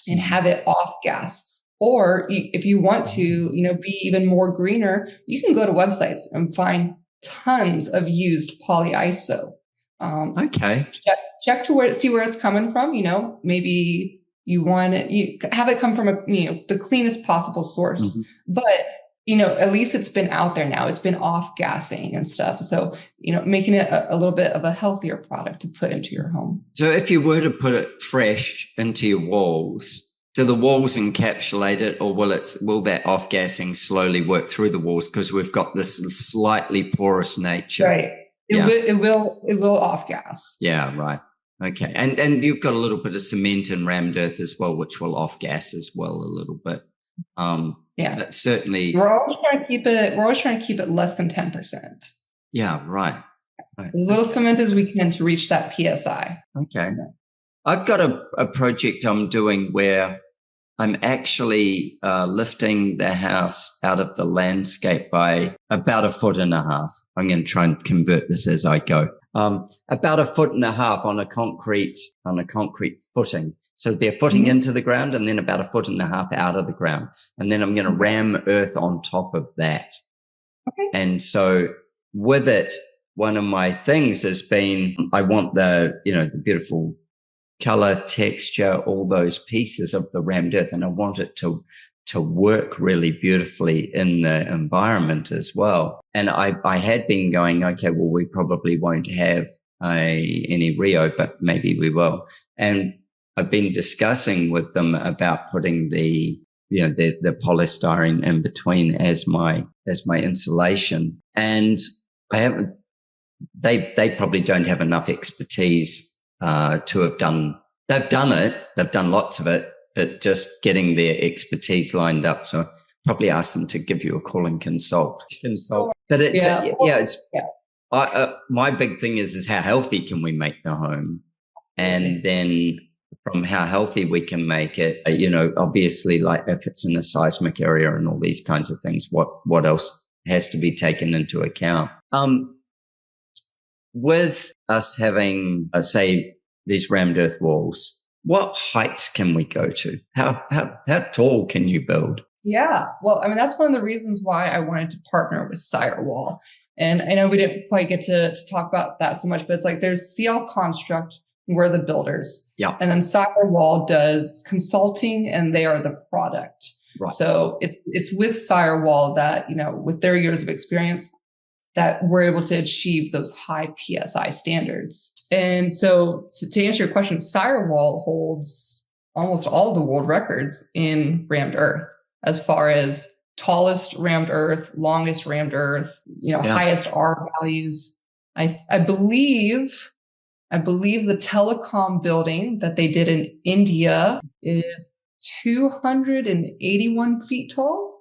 and have it off gas. Or if you want to, you know, be even more greener, you can go to websites and find tons of used polyiso. Okay. Check to see where it's coming from. You know, maybe you want it, you have it come from the cleanest possible source, but you know, at least it's been out there now. It's been off gassing and stuff. So, you know, making it a little bit of a healthier product to put into your home. So if you were to put it fresh into your walls, do the walls encapsulate it, or will that off gassing slowly work through the walls? Because we've got this slightly porous nature. Right. It will off gas. Yeah. Right. Okay. And you've got a little bit of cement and rammed earth as well, which will off gas as well a little bit. Yeah. But certainly. We're always trying to keep it less than 10%. Yeah. Right. As little cement as we can to reach that PSI. Okay. I've got a project I'm doing where I'm actually lifting the house out of the landscape by about 1.5 feet. I'm going to try and convert this as I go. About 1.5 feet on a concrete footing. So it'll be a footing into the ground and then about 1.5 feet out of the ground. And then I'm going to ram earth on top of that. Okay. And so with it, one of my things has been, I want the beautiful color, texture, all those pieces of the rammed earth. And I want it to work really beautifully in the environment as well. And I had been going, okay, well, we probably won't have any Rio, but maybe we will. And I've been discussing with them about putting the polystyrene in between as my insulation. And they probably don't have enough expertise to have done. They've done it. They've done lots of it, but just getting their expertise lined up. So probably ask them to give you a call and consult. But it's my big thing is how healthy can we make the home, and then from how healthy we can make it. Obviously, like if it's in a seismic area and all these kinds of things, what else has to be taken into account? With us having, say, these rammed earth walls, what heights can we go to? How tall can you build? Yeah, well, I mean, that's one of the reasons why I wanted to partner with SIREWALL. And I know we didn't quite get to talk about that so much, but it's like there's CIEL CONSTRUCT, we're the builders. Yeah. And then SIREWALL does consulting and they are the product. Right. So it's with SIREWALL that, with their years of experience, that we're able to achieve those high PSI standards. And so to answer your question, SIREWALL holds almost all the world records in rammed earth as far as tallest rammed earth, longest rammed earth, highest R values. I believe the telecom building that they did in India is 281 feet tall.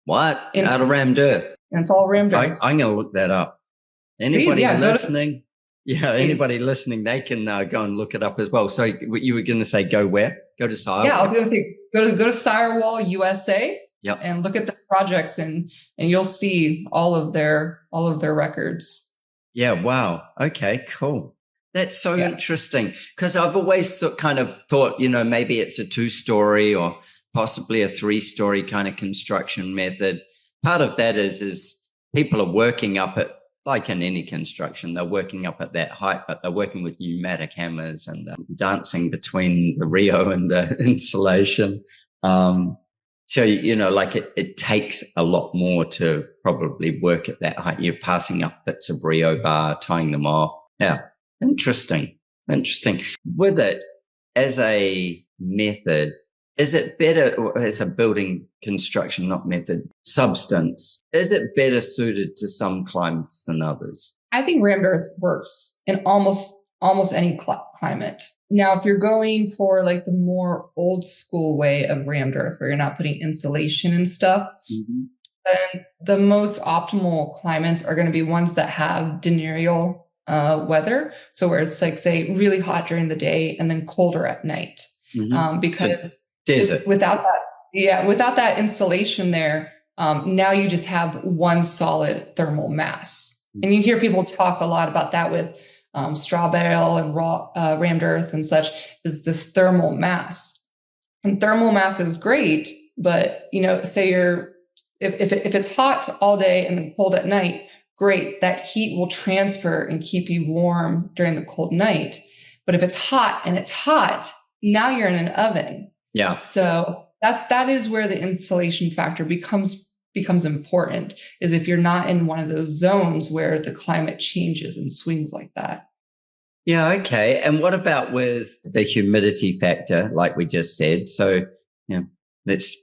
What? Out of rammed earth? And it's all rammed earth. I'm going to look that up. Anybody listening? Anybody listening, they can go and look it up as well. So you were going to say go where? Go to SIREWALL? Yeah, I was going to say go to SIREWALL USA. Yep. And look at the projects and you'll see all of their records. Yeah. Wow. Okay. Cool. That's so interesting because I've always thought, maybe it's a 2-story or possibly a 3-story kind of construction method. Part of that is people are working up at, like in any construction, they're working up at that height, but they're working with pneumatic hammers and dancing between the Rio and the insulation. So, it takes a lot more to probably work at that height. You're passing up bits of Rio bar, tying them off. Yeah. Interesting. With it as a method, Is it better, or as a building construction, not method, substance, is it better suited to some climates than others? I think rammed earth works in almost any climate. Now, if you're going for like the more old school way of rammed earth, where you're not putting insulation and stuff, then the most optimal climates are going to be ones that have diurnal weather. So where it's like, say, really hot during the day and then colder at night. Because without that insulation there, now you just have one solid thermal mass. And you hear people talk a lot about that with straw bale and raw rammed earth and such, is this thermal mass. And thermal mass is great, but say if it's hot all day and then cold at night, great. That heat will transfer and keep you warm during the cold night. But if it's hot, now you're in an oven. Yeah. So that is where the insulation factor becomes important, is if you're not in one of those zones where the climate changes and swings like that. Yeah. Okay. And what about with the humidity factor, like we just said? So, let's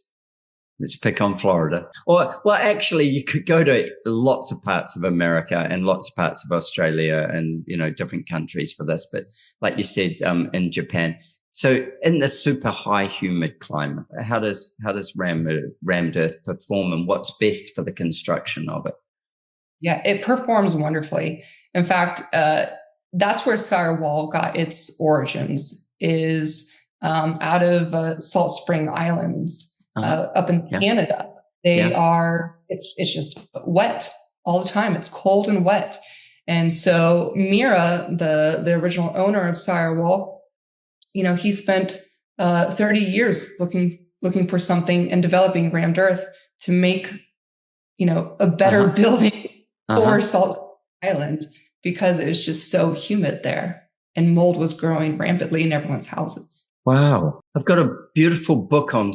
pick on Florida. Or, well, actually, you could go to lots of parts of America and lots of parts of Australia and, different countries for this. But like you said, in Japan. So in the super high humid climate, how does rammed earth perform, and what's best for the construction of it? Yeah, it performs wonderfully. In fact, that's where SIREWALL got its origins, is out of Salt Spring Islands up in Canada. It's just wet all the time. It's cold and wet. And so Mira, the original owner of SIREWALL, he spent 30 years looking for something and developing rammed earth to make, a better building for Salt Island, because it was just so humid there and mold was growing rampantly in everyone's houses. Wow. I've got a beautiful book on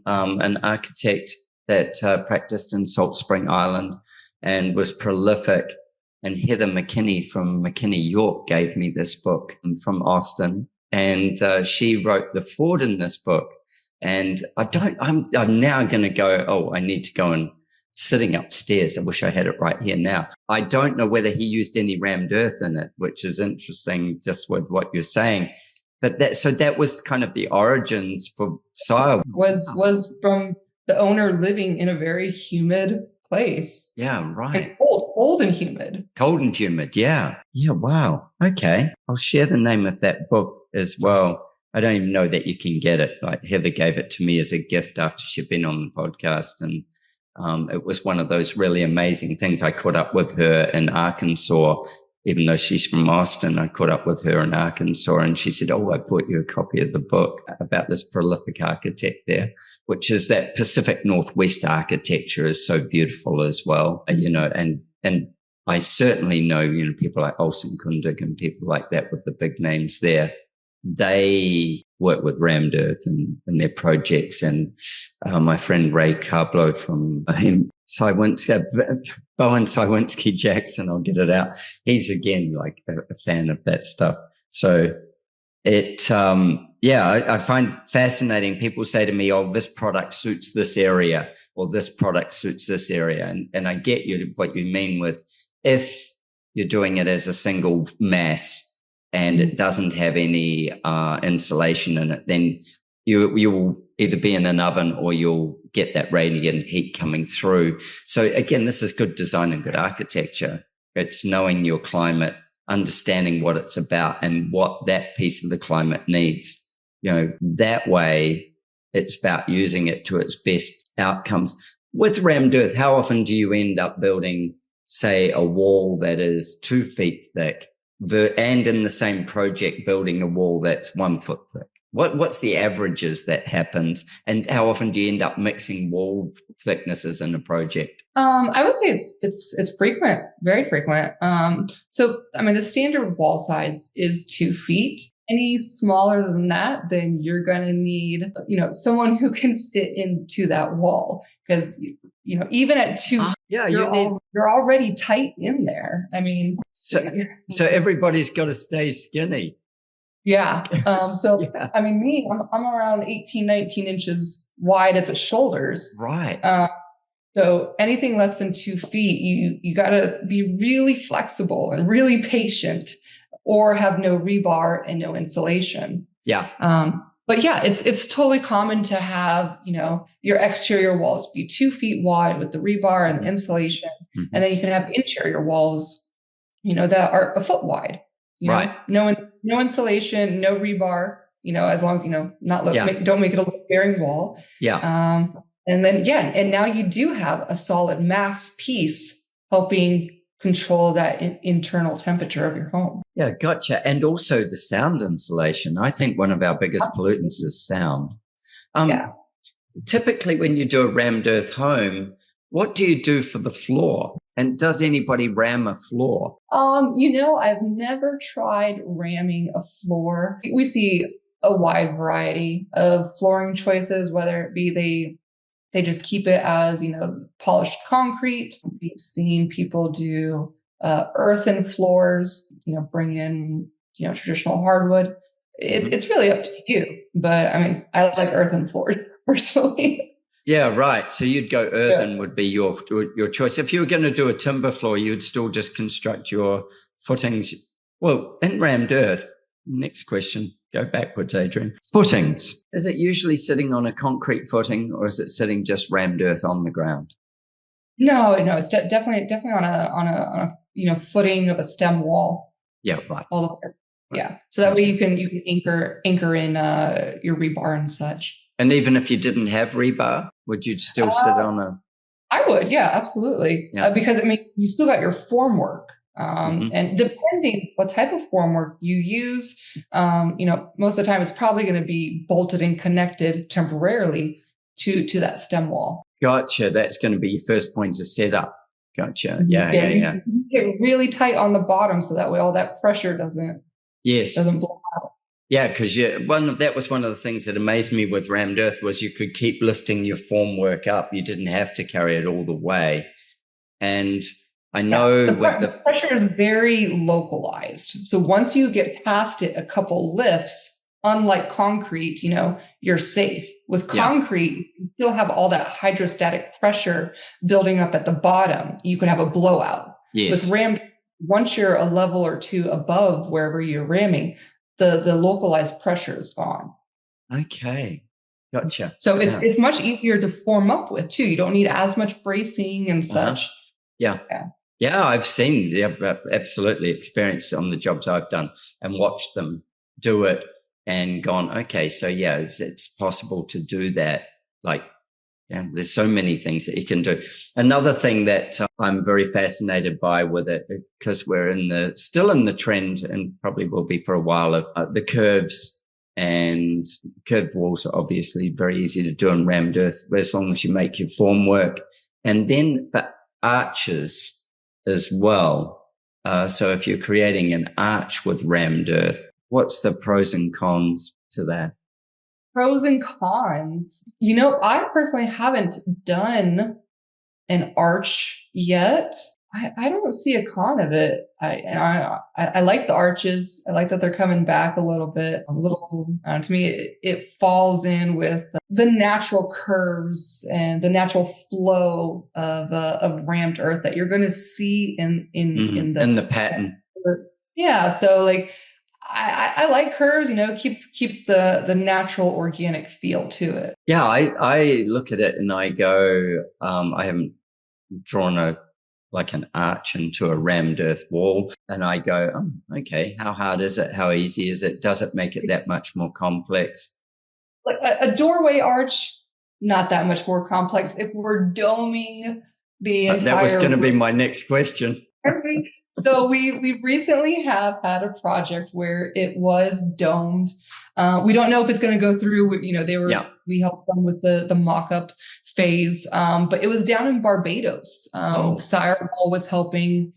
an architect that practiced in Salt Spring Island and was prolific. And Heather McKinney from McKinney York gave me this book from Austin. And she wrote the foreword in this book. And I'm now going to go, I need to go and sitting upstairs. I wish I had it right here now. I don't know whether he used any rammed earth in it, which is interesting just with what you're saying. But that was kind of the origins for SIREWALL. Was from the owner living in a very humid place. Yeah, right. And cold and humid. Cold and humid, yeah. Yeah, wow. Okay. I'll share the name of that book as well. I don't even know that you can get it. Like Heather gave it to me as a gift after she'd been on the podcast. And it was one of those really amazing things. I caught up with her in Arkansas. Even though she's from Austin, I caught up with her in Arkansas and she said, I bought you a copy of the book about this prolific architect there, which is that Pacific Northwest architecture is so beautiful as well, and I certainly know, people like Olsen Kundig and people like that with the big names there. They work with rammed earth in their projects. And my friend Ray Cablo from Bowen Sywinski Jackson, I'll get it out. He's again like a fan of that stuff. So it, I find fascinating. People say to me, this product suits this area or this product suits this area. And I get what you mean with, if you're doing it as a single mass and it doesn't have any insulation in it, then you will either be in an oven or you'll get that radiant heat coming through. So again, this is good design and good architecture. It's knowing your climate, understanding what it's about and what that piece of the climate needs. That way it's about using it to its best outcomes. With rammed earth, how often do you end up building, say, a wall that is 2 feet thick and in the same project building a wall that's 1 foot thick? What's the averages that happens, and how often do you end up mixing wall thicknesses in a project? I would say it's frequent, very frequent. So the standard wall size is 2 feet. Any smaller than that, then you're going to need, someone who can fit into that wall, because even at 2, you're already tight in there. So everybody's got to stay skinny. Yeah. So, Yeah. I mean, I'm around 18, 19 inches wide at the shoulders. Right. So anything less than 2 feet, you got to be really flexible and really patient, or have no rebar and no insulation. Yeah. But yeah, it's totally common to have, your exterior walls be 2 feet wide with the rebar and the insulation. Mm-hmm. And then you can have interior walls, that are a foot wide, Right. no insulation, no rebar, as long as, don't make it a load-bearing wall. Yeah. And then, and now you do have a solid mass piece helping control that internal temperature of your home. Yeah, gotcha. And also the sound insulation. I think one of our biggest pollutants is sound. Typically, when you do a rammed earth home, what do you do for the floor? And does anybody ram a floor? I've never tried ramming a floor. We see a wide variety of flooring choices, whether it be they just keep it as, polished concrete. We've seen people do earthen floors, bring in, traditional hardwood. It's really up to you. But I mean, I like earthen floors personally. Yeah, right. So you'd go earthen would be your choice. If you were going to do a timber floor, you'd still just construct your footings. Well, in rammed earth, next question, go backwards, Adrian. Footings. Is it usually sitting on a concrete footing, or is it sitting just rammed earth on the ground? No, it's definitely on a footing of a stem wall. Yeah, right. All the way. Right. Yeah. So that way you can anchor in your rebar and such. And even if you didn't have rebar, would you still sit on a? I would, yeah, absolutely. Yeah. Because you still got your formwork. And depending what type of formwork you use, most of the time it's probably going to be bolted and connected temporarily to that stem wall. Gotcha. That's going to be your first point to set up. Gotcha. Yeah. You get really tight on the bottom, so that way all that pressure doesn't blow out. Yeah, because that was one of the things that amazed me with rammed earth was you could keep lifting your formwork up. You didn't have to carry it all the way. And I know the pressure is very localized. So once you get past it a couple lifts, unlike concrete, you're safe. With concrete, you still have all that hydrostatic pressure building up at the bottom. You could have a blowout. Yes. With rammed, once you're a level or two above wherever you're ramming, the localized pressure is gone. Okay. Gotcha. So it's much easier to form up with too. You don't need as much bracing and such. Yeah, I've seen, absolutely experienced on the jobs I've done and watched them do it and gone, okay, so it's possible to do that. There's so many things that you can do. Another thing that I'm very fascinated by with it, because we're still in the trend and probably will be for a while, of the curves, and curved walls are obviously very easy to do in rammed earth, as long as you make your formwork. And then the arches as well. So if you're creating an arch with rammed earth, what's the pros and cons to that? Pros and cons. I personally haven't done an arch yet. I don't see a con of it. I like the arches. I like that they're coming back a little bit. To me, it falls in with the natural curves and the natural flow of rammed earth that you're going to see in the pattern. Yeah. So I like curves, keeps the natural organic feel to it. Yeah. I look at it and I go, I haven't drawn an arch into a rammed earth wall. And I go, okay, how hard is it? How easy is it? Does it make it that much more complex? Like a doorway arch, not that much more complex. If we're doming the entire... That was going to be my next question. So we recently have had a project where it was domed. We don't know if it's going to go through. We helped them with the mock-up phase, but it was down in Barbados. SIREWALL was helping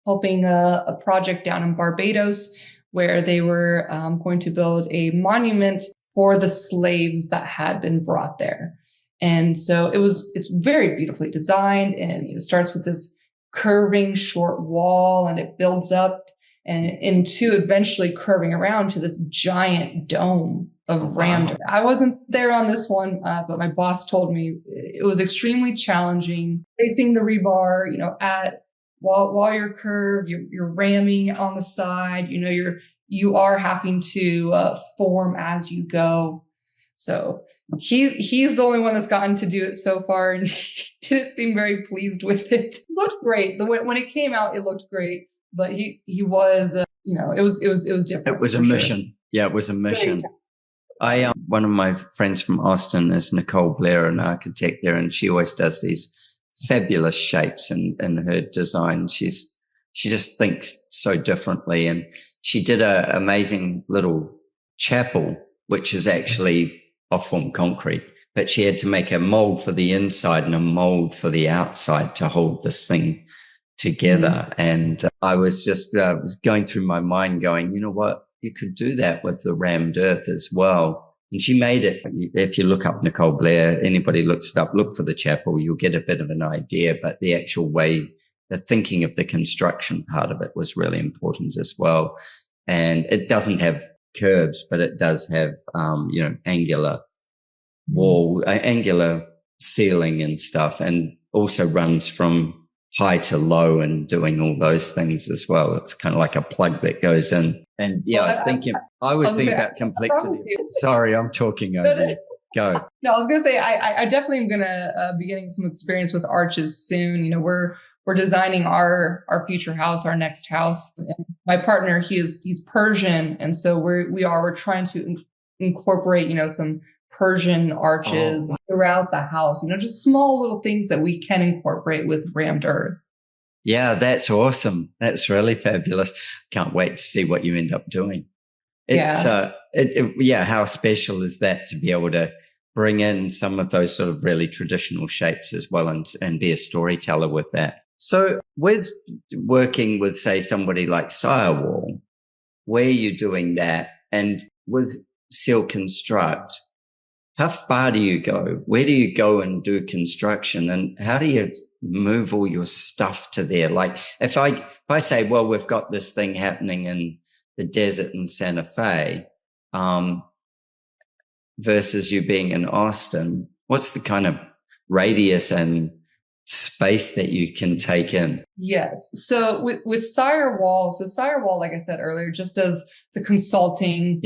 a project down in Barbados where they were going to build a monument for the slaves that had been brought there. And so it's very beautifully designed, and it starts with this curving short wall, and it builds up, and to eventually curving around to this giant dome of rammed. I wasn't there on this one, but my boss told me it was extremely challenging facing the rebar, while you're curved, you're ramming on the side, you are having to form as you go. So he's the only one that's gotten to do it so far, and he didn't seem very pleased with it. It looked great. When it came out, it looked great, but he was, it was different. It was a mission. Sure. Yeah, it was a mission. One of my friends from Austin is Nicole Blair, an architect there, and she always does these fabulous shapes in her design. She just thinks so differently, and she did an amazing little chapel, which is actually off-form concrete, but she had to make a mold for the inside and a mold for the outside to hold this thing together. Mm-hmm. And I was just going through my mind going, you know what, you could do that with the rammed earth as well. And she made it. If you look up Nicole Blair, anybody looks it up, look for the chapel, you'll get a bit of an idea, but the actual way, the thinking of the construction part of it was really important as well. And it doesn't have curves, but it does have, angular wall, angular ceiling and stuff, and also runs from high to low and doing all those things as well. It's kind of like a plug that goes in. And I was thinking about complexity. Sorry, I'm talking over you. Go. No, I was going to say, I definitely am going to be getting some experience with arches soon. We're designing our future house, our next house. And my partner, he's Persian. And so we're trying to incorporate, some Persian arches throughout the house, just small little things that we can incorporate with rammed earth. Yeah, that's awesome. That's really fabulous. Can't wait to see what you end up doing. How special is that to be able to bring in some of those sort of really traditional shapes as well and be a storyteller with that. So with working with, say, somebody like SIREWALL, where you're doing that, and with CIEL CONSTRUCT, how far do you go? Where do you go and do construction? And how do you move all your stuff to there? Like if I say, well, we've got this thing happening in the desert in Santa Fe, versus you being in Austin, what's the kind of radius and space that you can take in? Yes. So with SIREWALL, like I said earlier, just does the consulting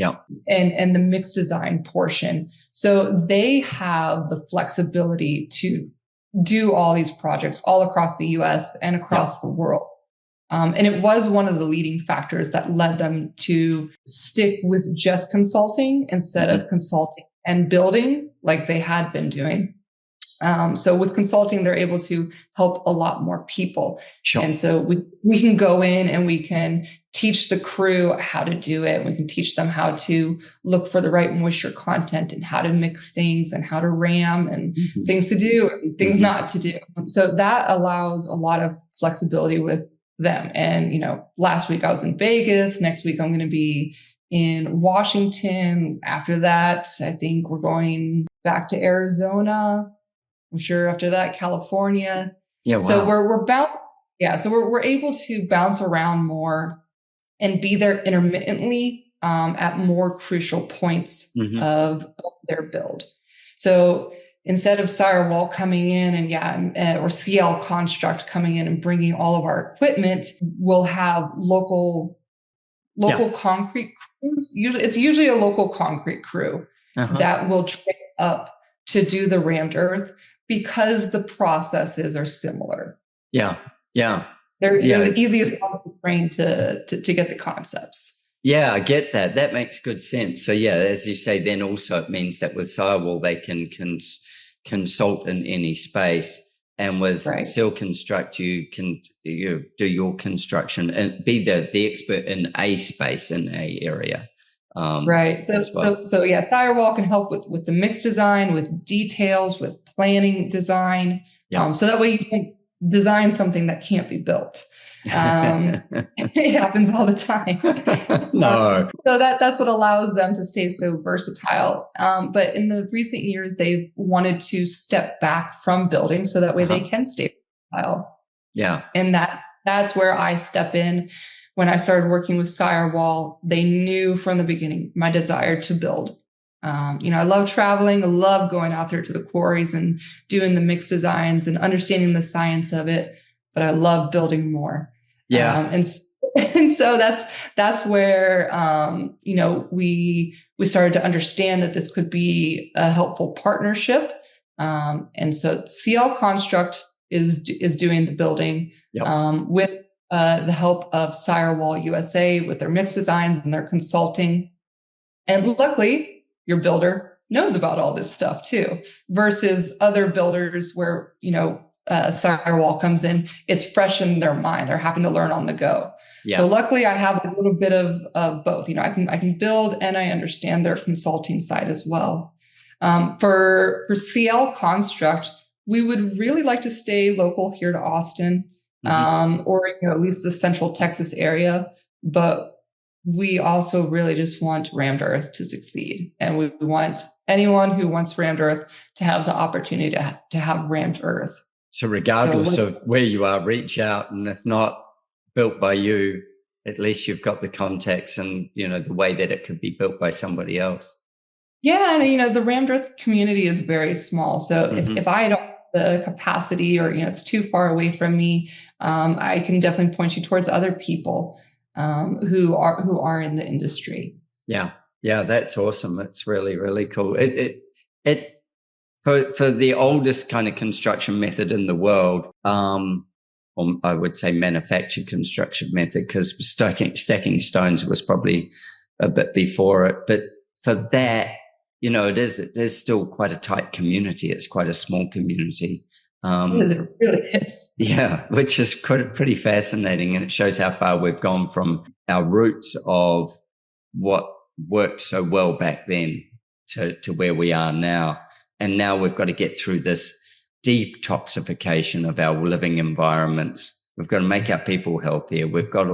and the mixed design portion. So they have the flexibility to do all these projects all across the US and across the world. And it was one of the leading factors that led them to stick with just consulting instead of consulting and building like they had been doing. So with consulting, they're able to help a lot more people. Sure. And so we can go in and we can teach the crew how to do it. We can teach them how to look for the right moisture content and how to mix things and how to ram and things to do and things not to do. So that allows a lot of flexibility with them. And, last week I was in Vegas. Next week I'm going to be in Washington. After that, I think we're going back to Arizona. I'm sure after that, California. Yeah. Wow. So we're able to bounce around more and be there intermittently at more crucial points of their build. So instead of SIREWALL coming in or CIEL CONSTRUCT coming in and bringing all of our equipment, we'll have local concrete crews. It's usually a local concrete crew that will train up to do the rammed earth because the processes are similar. Yeah. They're the easiest one to train to get the concepts. Yeah, I get that. That makes good sense. So as you say, then also it means that with SIREWALL, they can consult in any space. And with CIEL CONSTRUCT, you can do your construction and be the expert in a space, in a area. Right. So SIREWALL can help with the mixed design, with details, with planning design. So that way you can design something that can't be built. It happens all the time. No. So that's what allows them to stay so versatile. But in the recent years, they've wanted to step back from building so that way they can stay versatile. Yeah. And that's where I step in. when I started working with SIREWALL, they knew from the beginning my desire to build. I love traveling. I love going out there to the quarries and doing the mixed designs and understanding the science of it. But I love building more. Yeah. And so that's where we started to understand that this could be a helpful partnership. And so CIEL Construct is doing the building with the help of SIREWALL USA with their mixed designs and their consulting. And luckily, your builder knows about all this stuff too, versus other builders where, SIREWALL comes in, it's fresh in their mind. They're having to learn on the go. Yeah. So luckily I have a little bit of both. I can build and I understand their consulting side as well. For CIEL Construct, we would really like to stay local here to Austin, or at least the Central Texas area. But we also really just want rammed earth to succeed. And we want anyone who wants rammed earth to have the opportunity to have rammed earth. So regardless of where you are, reach out. And if not built by you, at least you've got the context and, the way that it could be built by somebody else. Yeah. And, the rammed earth community is very small. So if I don't have the capacity or, it's too far away from me, I can definitely point you towards other people who are in the industry. Yeah, that's awesome. It's really, really cool. It for the oldest kind of construction method in the world, or I would say manufactured construction method, because stacking stones was probably a bit before it. But for that, it is still quite a tight community. It's quite a small community. It really is. Yeah, which is pretty fascinating. And it shows how far we've gone from our roots of what worked so well back then to where we are now. And now we've got to get through this detoxification of our living environments. We've got to make our people healthier.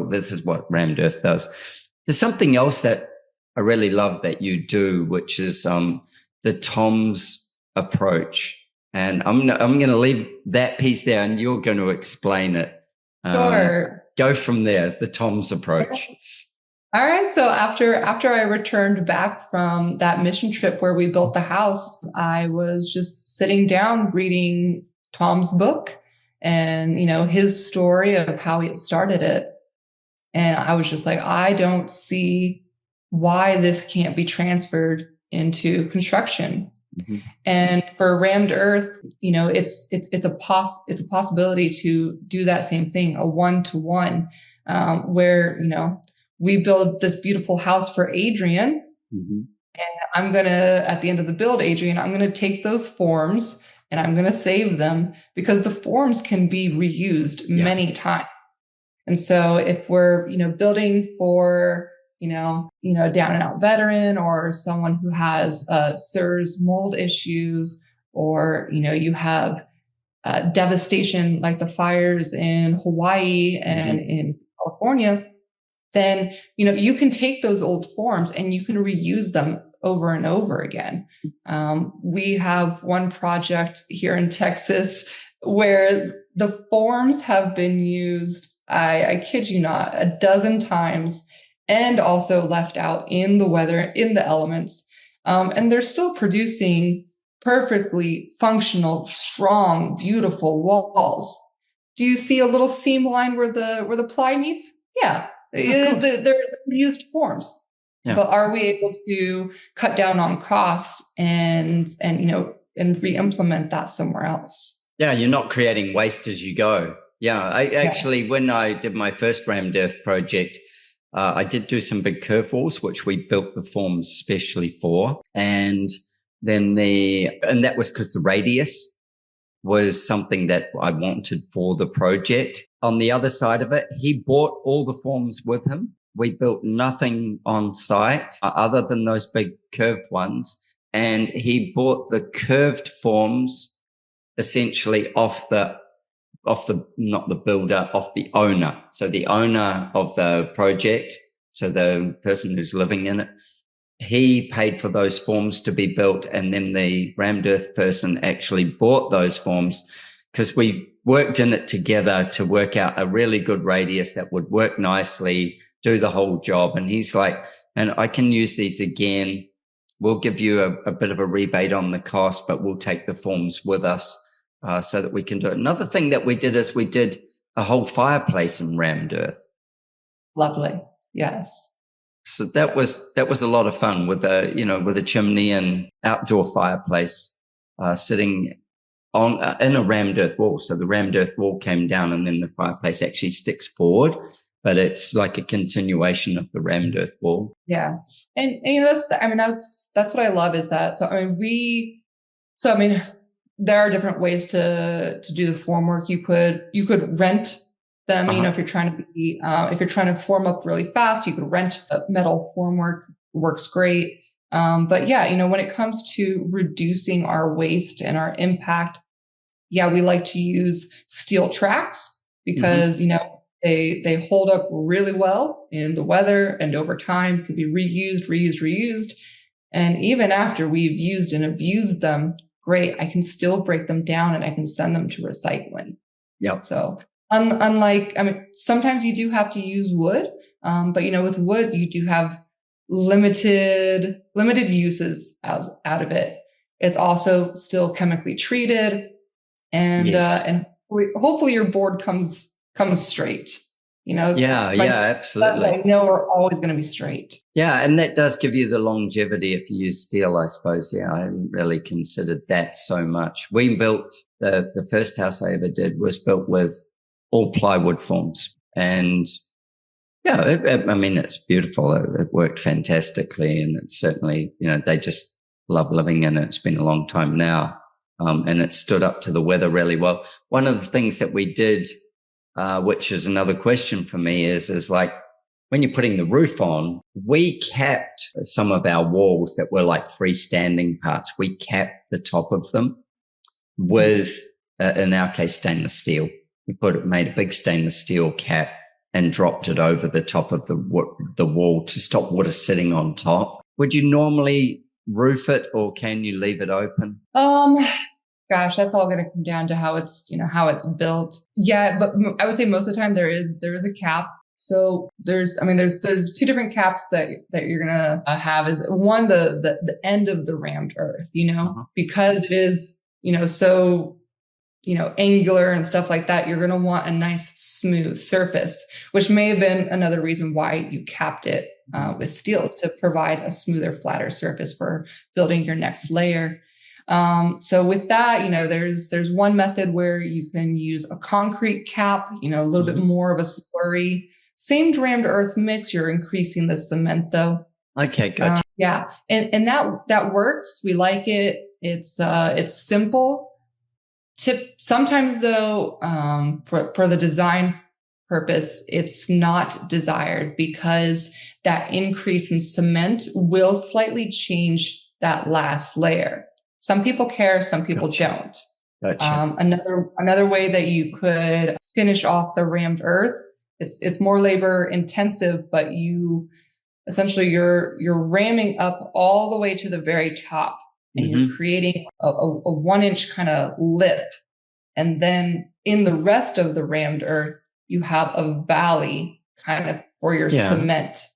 This is what rammed earth does. There's something else that I really love that you do, which is the TOMS approach. And I'm going to leave that piece there, and you're going to explain it. Sure. Go from there, the TOMS approach. All right. So after I returned back from that mission trip where we built the house, I was just sitting down reading Tom's book and, his story of how he started it. And I was just like, I don't see why this can't be transferred into construction. And for rammed earth, it's a possibility to do that same thing, a 1-to-1, where, we build this beautiful house for Adrian. And I'm going to, at the end of the build, Adrian, I'm going to take those forms and I'm going to save them because the forms can be reused many times. And so if we're, building for, down and out veteran or someone who has SIRS mold issues, or, you have devastation like the fires in Hawaii and in California, then, you can take those old forms and you can reuse them over and over again. We have one project here in Texas where the forms have been used, I kid you not, 12 times, and also left out in the weather, in the elements. And they're still producing perfectly functional, strong, beautiful walls. Do you see a little seam line where the ply meets? Yeah. They're used forms. Yeah. But are we able to cut down on cost and re-implement that somewhere else? Yeah, you're not creating waste as you go. Yeah, when I did my first rammed earth project, I did do some big curve walls, which we built the forms specially for. And that was because the radius was something that I wanted for the project. On the other side of it, he bought all the forms with him. We built nothing on site other than those big curved ones. And he bought the curved forms essentially off the owner. So the owner of the project, so the person who's living in it, he paid for those forms to be built. And then the rammed earth person actually bought those forms because we worked in it together to work out a really good radius that would work nicely do the whole job. And he's like, and I can use these again. We'll give you a bit of a rebate on the cost, but we'll take the forms with us so that we can do it. Another thing that we did is we did a whole fireplace in rammed earth. Lovely. Yes. So that was a lot of fun with a chimney and outdoor fireplace sitting in a rammed earth wall. So the rammed earth wall came down and then the fireplace actually sticks forward, but it's like a continuation of the rammed earth wall. Yeah. And that's what I love is that. There are different ways to do the formwork. You could rent them, if you're trying to form up really fast, you could rent a metal formwork, works great. But yeah, when it comes to reducing our waste and our impact, yeah, we like to use steel tracks because, they hold up really well in the weather and over time could be reused. And even after we've used and abused them, great, I can still break them down and I can send them to recycling. Yeah. So unlike, sometimes you do have to use wood, but with wood, you do have limited uses out of it. It's also still chemically treated, and yes. And hopefully your board comes straight. Yeah, absolutely. I know are always going to be straight. Yeah, and that does give you the longevity if you use steel, I suppose. Yeah, I hadn't really considered that so much. We built the first house I ever did was built with all plywood forms, and yeah, it's beautiful. It worked fantastically, and it's certainly, they just love living in it. It's been a long time now, and it stood up to the weather really well. One of the things that we did, which is another question for me, is like when you're putting the roof on, we capped some of our walls that were like freestanding parts. We capped the top of them with, in our case, stainless steel. We made a big stainless steel cap and dropped it over the top of the wall to stop water sitting on top. Would you normally roof it, or can you leave it open? Gosh, that's all going to come down to how it's built. Yeah, but I would say most of the time there is a cap. So there's two different caps that you're going to have. Is one, the end of the rammed earth, because it is, so, angular and stuff like that, you're going to want a nice smooth surface, which may have been another reason why you capped it with steel, is to provide a smoother, flatter surface for building your next layer. So with that, there's one method where you can use a concrete cap, a little bit more of a slurry, same rammed earth mix. You're increasing the cement though. Okay, good. Yeah. And that works. We like it. It's simple. Sometimes though, for the design purpose, it's not desired because that increase in cement will slightly change that last layer. Some people care, some people don't. Gotcha. Another way that you could finish off the rammed earth, it's more labor intensive, but you're ramming up all the way to the very top, and you're creating a 1-inch kind of lip. And then in the rest of the rammed earth, you have a valley kind of for your cement. So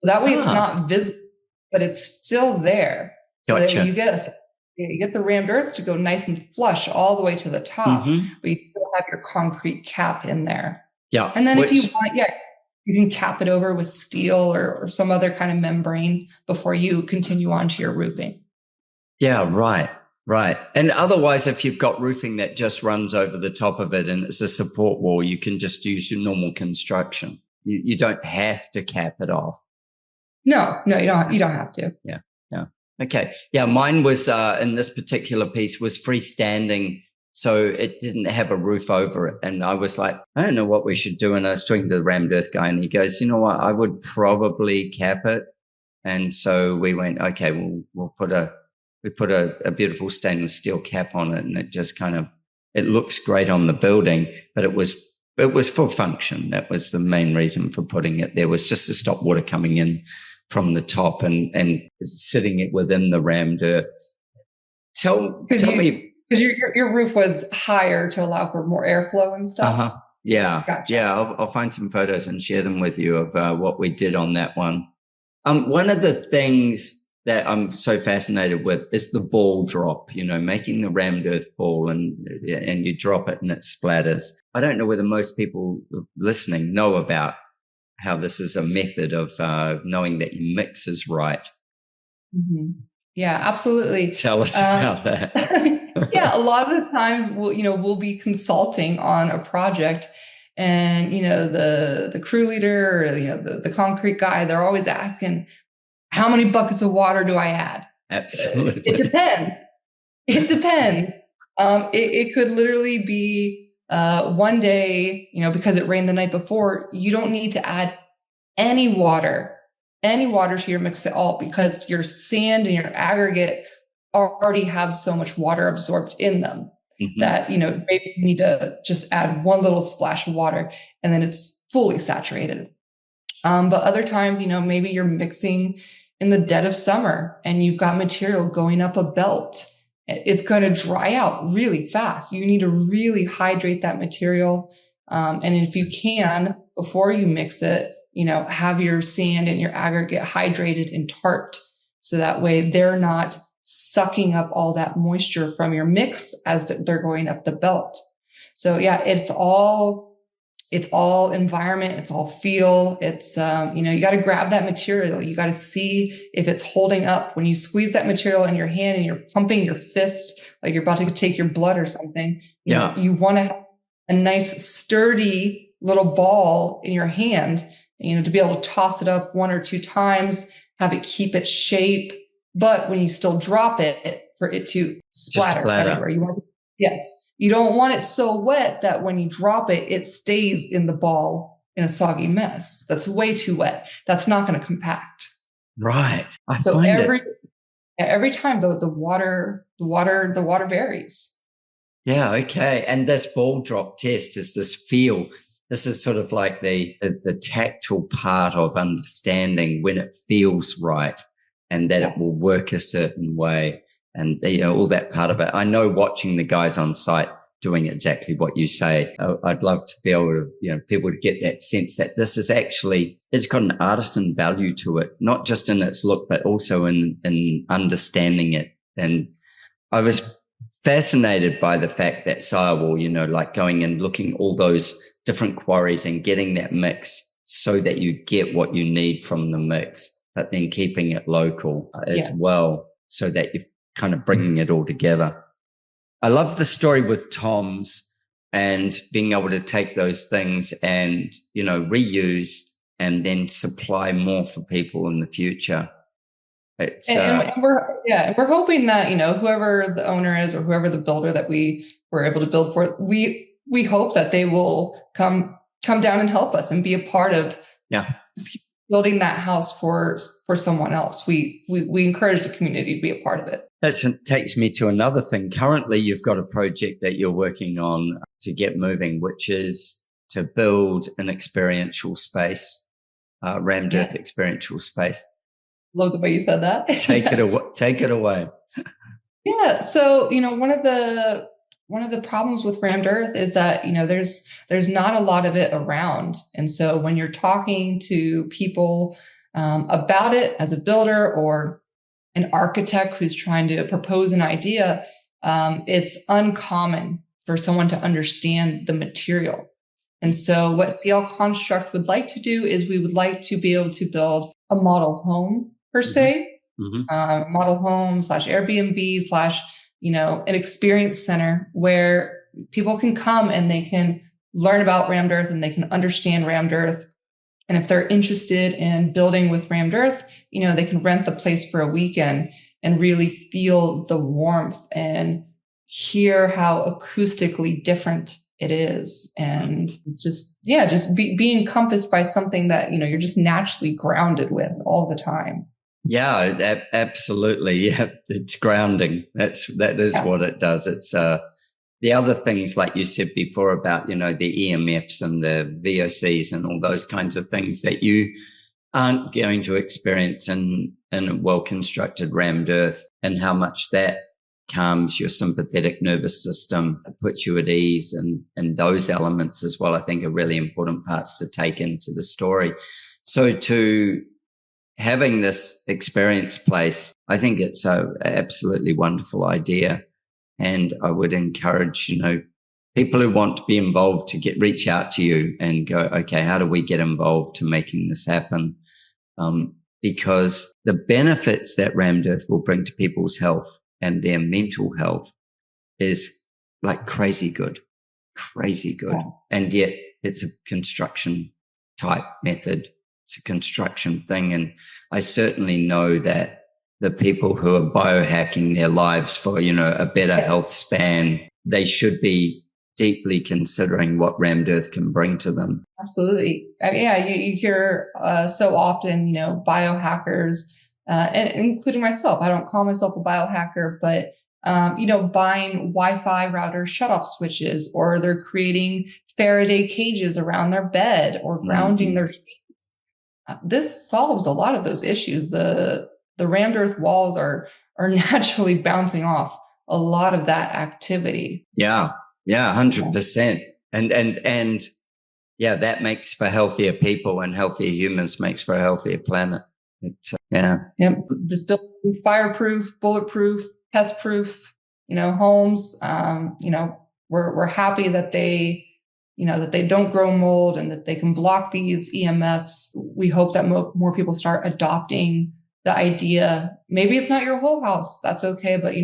that way it's not visible, but it's still there. So Gotcha. that you get the rammed earth to go nice and flush all the way to the top, but you still have your concrete cap in there. Yeah. And then if you want, you can cap it over with steel or some other kind of membrane before you continue on to your roofing. Yeah, right. And otherwise, if you've got roofing that just runs over the top of it and it's a support wall, you can just use your normal construction. You don't have to cap it off. No, you don't have to. Yeah. Okay. Yeah, mine was in this particular piece was freestanding, so it didn't have a roof over it. And I was like, I don't know what we should do. And I was talking to the rammed earth guy, and he goes, you know what? I would probably cap it. And so we went, okay, we'll put a beautiful stainless steel cap on it, and it just it looks great on the building, but it was for function. That was the main reason for putting it there, was just to stop water coming in from the top and sitting it within the rammed earth. Tell me, your roof was higher to allow for more airflow and stuff. Yeah. Gotcha. Yeah. I'll find some photos and share them with you of what we did on that one. One of the things that I'm so fascinated with is the ball drop, making the rammed earth ball and you drop it and it splatters. I don't know whether most people listening know about how this is a method of knowing that your mix is right. Mm-hmm. Yeah, absolutely. Tell us about that. Yeah, a lot of the times we'll be consulting on a project, and the crew leader or the concrete guy, they're always asking, how many buckets of water do I add? Absolutely. It depends. It depends. It could literally be one day, because it rained the night before, you don't need to add any water to your mix at all, because your sand and your aggregate already have so much water absorbed in them that, maybe you need to just add one little splash of water and then it's fully saturated. But other times, maybe you're mixing in the dead of summer and you've got material going up a belt. It's going to dry out really fast. You need to really hydrate that material. And if you can, before you mix it, have your sand and your aggregate hydrated and tarped. So that way they're not sucking up all that moisture from your mix as they're going up the belt. So yeah, it's all environment. It's all feel. It's, you got to grab that material. You got to see if it's holding up. When you squeeze that material in your hand and you're pumping your fist, like you're about to take your blood or something, you know, you want to have a nice sturdy little ball in your hand, to be able to toss it up one or two times, have it keep its shape. But when you still drop it, for it to splatter everywhere. You don't want it so wet that when you drop it, it stays in the ball in a soggy mess. That's way too wet. That's not going to compact. Right. So every time the water varies. Yeah. Okay. And this ball drop test is this feel. This is sort of like the tactile part of understanding when it feels right and that it will work a certain way. And, all that part of it. I know watching the guys on site doing exactly what you say, I'd love to be able to, people to get that sense that this is actually, it's got an artisan value to it, not just in its look, but also in understanding it. And I was fascinated by the fact that SIREWALL, like going and looking all those different quarries and getting that mix so that you get what you need from the mix, but then keeping it local as well, so that you've kind of bringing it all together. I love the story with Tom's and being able to take those things and, reuse and then supply more for people in the future. And we're hoping that, whoever the owner is or whoever the builder that we were able to build for, we hope that they will come down and help us and be a part of building that house for someone else. We encourage the community to be a part of it. That takes me to another thing. Currently, you've got a project that you're working on to get moving, which is to build an experiential space, rammed earth experiential space. Love the way you said that. Take it away. Yeah. So, one of the problems with rammed earth is that, there's not a lot of it around. And so when you're talking to people about it as a builder or an architect who's trying to propose an idea, it's uncommon for someone to understand the material. And so what CIEL Construct would like to do is we would like to be able to build a model home per se, model home / Airbnb / an experience center where people can come and they can learn about rammed earth and they can understand rammed earth. And if they're interested in building with rammed earth, they can rent the place for a weekend and really feel the warmth and hear how acoustically different it is. And just be encompassed by something that, you're just naturally grounded with all the time. Yeah, absolutely. Yeah, it's grounding. That is what it does. It's the other things, like you said before about, the EMFs and the VOCs and all those kinds of things that you aren't going to experience in a well-constructed rammed earth, and how much that calms your sympathetic nervous system, puts you at ease, and those elements as well, I think, are really important parts to take into the story. So to having this experience place, I think it's a absolutely wonderful idea. And I would encourage, people who want to be involved to reach out to you and go, okay, how do we get involved to making this happen? Because the benefits that rammed earth will bring to people's health and their mental health is like crazy good. Yeah. And yet it's a construction type method. It's a construction thing. And I certainly know that the people who are biohacking their lives for, a better health span, they should be deeply considering what rammed earth can bring to them. Absolutely. You hear so often, biohackers, and including myself. I don't call myself a biohacker, but buying Wi-Fi router shutoff switches, or they're creating Faraday cages around their bed, or grounding their sheets. This solves a lot of those issues. The rammed earth walls are naturally bouncing off a lot of that activity. Yeah, 100%. And yeah, that makes for healthier people, and healthier humans makes for a healthier planet. Just building fireproof, bulletproof, pest-proof, homes. We're happy that they don't grow mold and that they can block these EMFs. We hope that more people start adopting the idea. Maybe it's not your whole house. That's okay. But,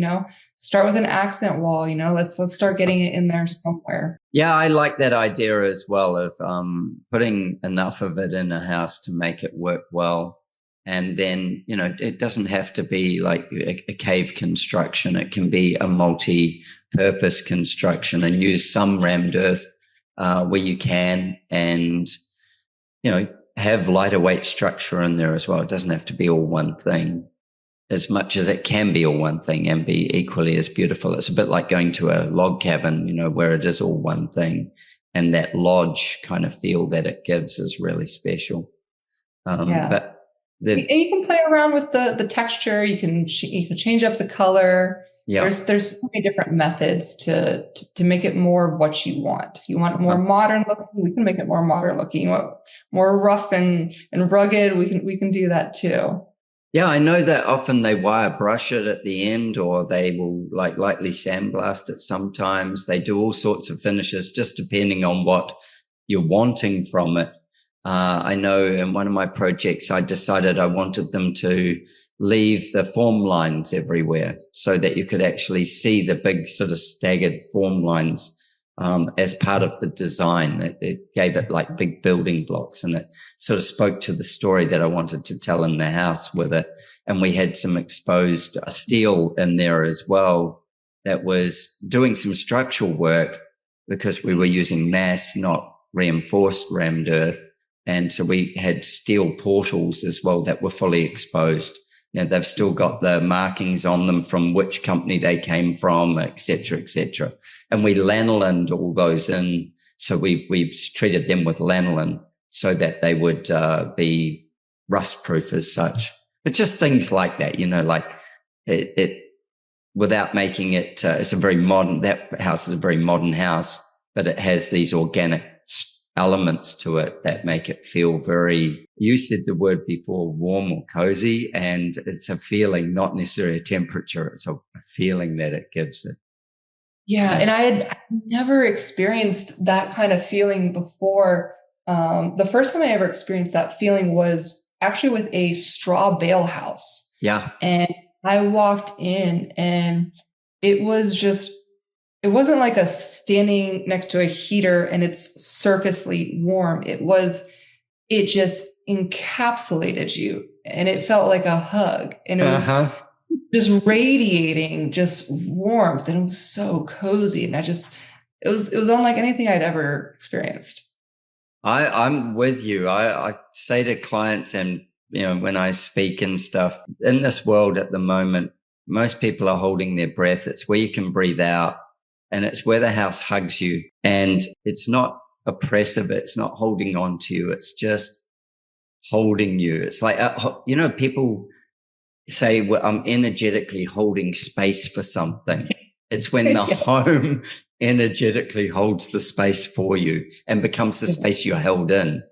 start with an accent wall, let's start getting it in there somewhere. Yeah. I like that idea as well of, putting enough of it in a house to make it work well. And then, it doesn't have to be like a cave construction. It can be a multi-purpose construction, and use some rammed earth, where you can, and, have lighter weight structure in there as well. It doesn't have to be all one thing, as much as it can be all one thing and be equally as beautiful. It's a bit like going to a log cabin, where it is all one thing, and that lodge kind of feel that it gives is really special. But and you can play around with the texture. You can change up the color. Yeah. There's so many different methods to make it more what you want. You want more modern looking, we can make it more modern looking. You want more rough and rugged, we can do that too. Yeah, I know that often they wire brush it at the end, or they will like lightly sandblast it sometimes. They do all sorts of finishes just depending on what you're wanting from it. I know in one of my projects, I decided I wanted them to leave the form lines everywhere so that you could actually see the big sort of staggered form lines as part of the design. It gave it like big building blocks, and it sort of spoke to the story that I wanted to tell in the house with it. And we had some exposed steel in there as well that was doing some structural work, because we were using mass, not reinforced rammed earth. And so we had steel portals as well that were fully exposed. They've still got the markings on them from which company they came from, et cetera, et cetera. And we lanolined all those in. So we've treated them with lanolin so that they would be rust proof as such. But just things like that, like it without making it, it's a very modern, that house is a very modern house, but it has these organic elements to it that make it feel very, you said the word before, warm or cozy, and it's a feeling, not necessarily a temperature. It's a feeling that it gives it. Yeah. And I had never experienced that kind of feeling before. The first time I ever experienced that feeling was actually with a straw bale house. Yeah. And I walked in, and it wasn't like a standing next to a heater and it's surfacely warm. It just encapsulated you, and it felt like a hug, and it was just radiating just warmth, and it was so cozy. And it was unlike anything I'd ever experienced. I'm with you. I say to clients, and, when I speak and stuff, in this world at the moment, most people are holding their breath. It's where you can breathe out. And it's where the house hugs you, and it's not oppressive. It's not holding on to you. It's just holding you. It's like, people say, well, I'm energetically holding space for something. It's when the home energetically holds the space for you and becomes the space you're held in.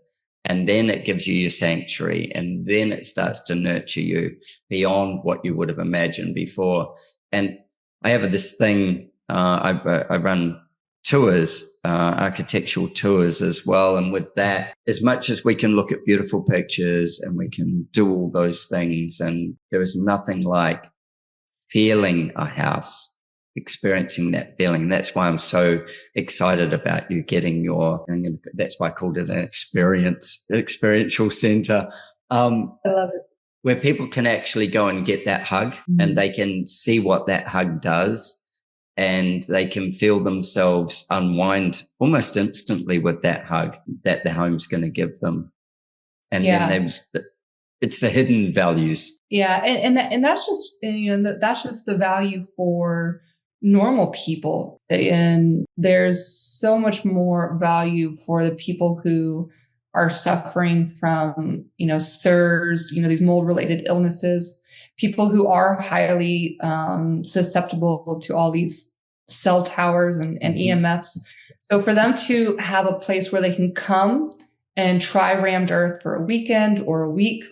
And then it gives you your sanctuary, and then it starts to nurture you beyond what you would have imagined before. And I have this thing, I run tours, architectural tours as well. And with that, as much as we can look at beautiful pictures and we can do all those things, and there is nothing like feeling a house, experiencing that feeling. That's why I'm so excited about you getting that's why I called it an experiential center. I love it. Where people can actually go and get that hug, and they can see what that hug does, and they can feel themselves unwind almost instantly with that hug that the home's going to give them. And then it's the hidden values. Yeah. And that's just, that's just the value for normal people. And there's so much more value for the people who are suffering from, SIRS, these mold related illnesses, people who are highly susceptible to all these cell towers and EMFs. So for them to have a place where they can come and try rammed earth for a weekend or a week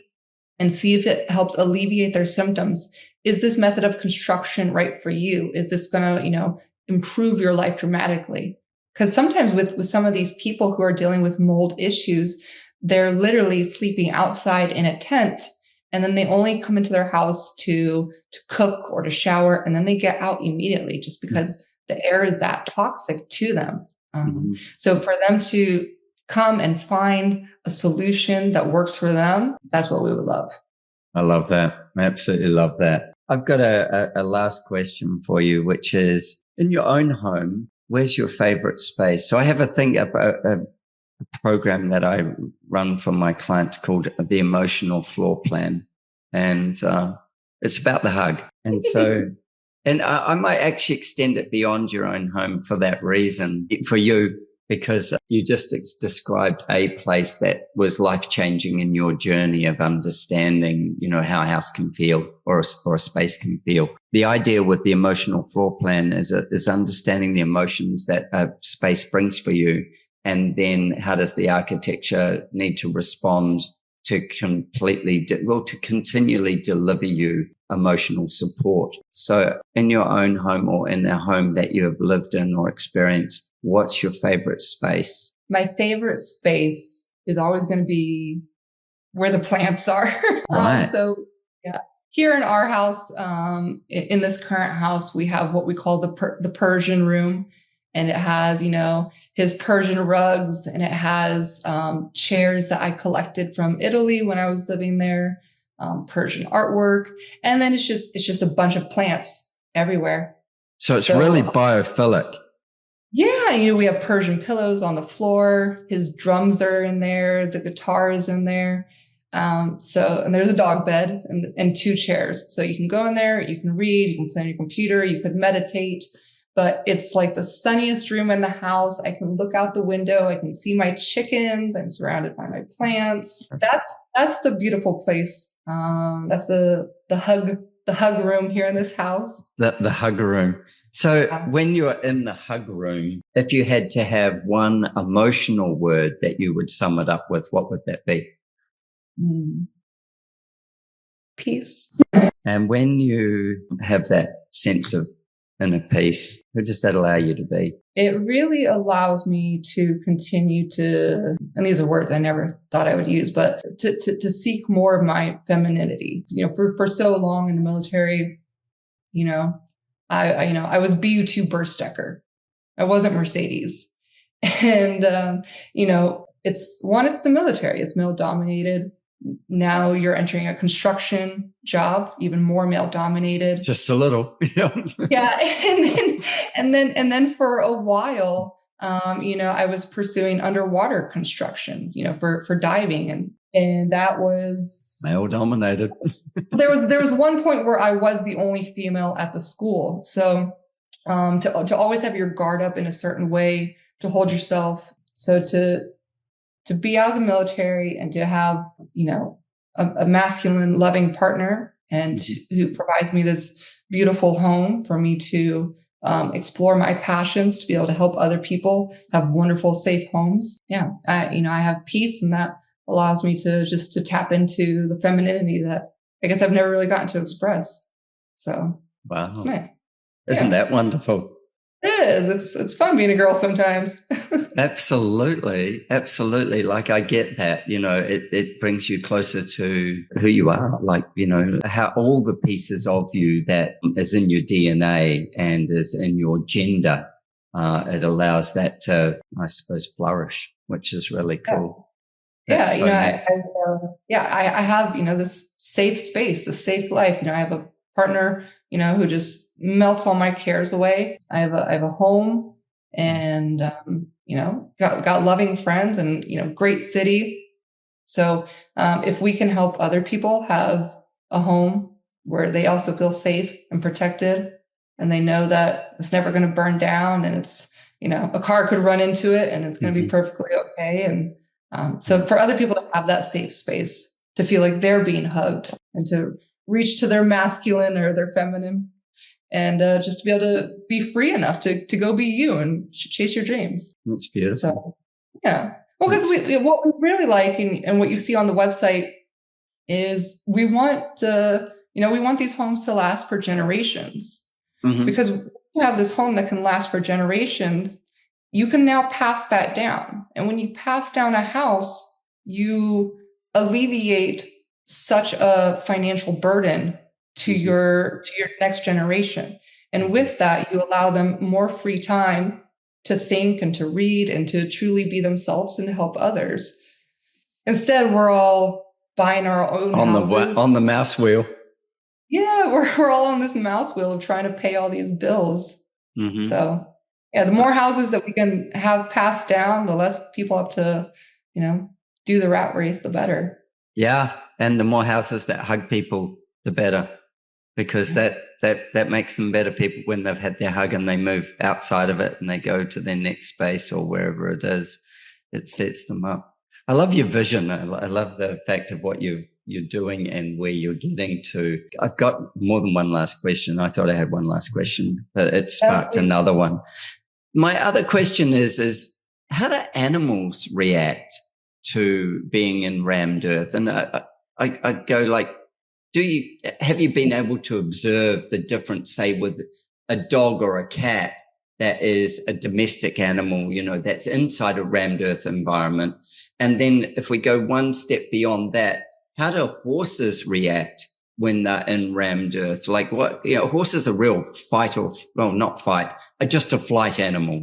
and see if it helps alleviate their symptoms. Is this method of construction right for you? Is this going to, improve your life dramatically? Because sometimes with some of these people who are dealing with mold issues, they're literally sleeping outside in a tent, and then they only come into their house to cook or to shower, and then they get out immediately just because the air is that toxic to them. So for them to come and find a solution that works for them, that's what we would love. I love that. I absolutely love that. I've got a last question for you, which is, in your own home, where's your favorite space? So I have a program that I run for my clients called the Emotional Floor Plan. And it's about the hug. And so, and I might actually extend it beyond your own home for that reason, for you, because you just described a place that was life-changing in your journey of understanding, how a house can feel or a space can feel. The idea with the emotional floor plan is understanding the emotions that a space brings for you. And then how does the architecture need to respond to continually deliver you emotional support. So in your own home or in a home that you have lived in or experienced, what's your favorite space? My favorite space is always going to be where the plants are. Right. Here in our house, in this current house, we have what we call the Persian room. And it has, his Persian rugs, and it has chairs that I collected from Italy when I was living there, Persian artwork. And then it's just a bunch of plants everywhere. So it's really biophilic. Yeah, we have Persian pillows on the floor. His drums are in there. The guitar is in there. And there's a dog bed and 2 chairs. So you can go in there, you can read, you can play on your computer, you could meditate. But it's like the sunniest room in the house. I can look out the window. I can see my chickens. I'm surrounded by my plants. That's the beautiful place. That's the hug room here in this house. The hug room. So when you're in the hug room, if you had to have one emotional word that you would sum it up with, what would that be? Peace. And when you have that sense of inner peace, who does that allow you to be? It really allows me to continue to, and these are words I never thought I would use, but to seek more of my femininity. For so long in the military, I was BU2 Burstecker. I wasn't Mercedes. And, it's the military. It's male dominated. Now you're entering a construction job, even more male dominated. Just a little. Yeah. And then for a while, I was pursuing underwater construction, for diving, and that was male dominated. There was one point where I was the only female at the school. So, to always have your guard up in a certain way, to hold yourself. So to be out of the military and to have, a masculine loving partner and who provides me this beautiful home for me to explore my passions, to be able to help other people have wonderful, safe homes. Yeah. I have peace, and that allows me to tap into the femininity that I guess I've never really gotten to express. So wow, it's nice. Isn't that wonderful? It is. It's fun being a girl sometimes. Absolutely. Like, I get that, it brings you closer to who you are, like, how all the pieces of you that is in your DNA and is in your gender, it allows that to, I suppose, flourish, which is really cool. Yeah. I have, this safe space, this safe life. I have a partner, who just melts all my cares away. I have a home, and, got loving friends, and, great city. So, if we can help other people have a home where they also feel safe and protected, and they know that it's never going to burn down, and it's, a car could run into it and it's going to be perfectly okay. And, so for other people to have that safe space, to feel like they're being hugged, and to reach to their masculine or their feminine, and just to be able to be free enough to go be you and chase your dreams. That's beautiful. So, yeah. Well, because what we really like, and what you see on the website, is we want we want these homes to last for generations. Because when you have this home that can last for generations, you can now pass that down. And when you pass down a house, you alleviate such a financial burden to your next generation. And with that, you allow them more free time to think and to read and to truly be themselves and to help others. Instead, we're all buying our own houses. On the mouse wheel. Yeah, we're all on this mouse wheel of trying to pay all these bills. So, yeah, the more houses that we can have passed down, the less people have to, do the rat race, the better. Yeah, and the more houses that hug people, the better, because that makes them better people when they've had their hug and they move outside of it and they go to their next space or wherever it is. It sets them up. I love your vision. I love the fact of what you're doing and where you're getting to. I've got more than one last question. I thought I had one last question, but it sparked another one. My other question is how do animals react to being in rammed earth? And I go like, have you been able to observe the difference, say, with a dog or a cat that is a domestic animal, that's inside a rammed earth environment? And then if we go one step beyond that, how do horses react when they're in rammed earth? Like horses are real not fight, are just a flight animal,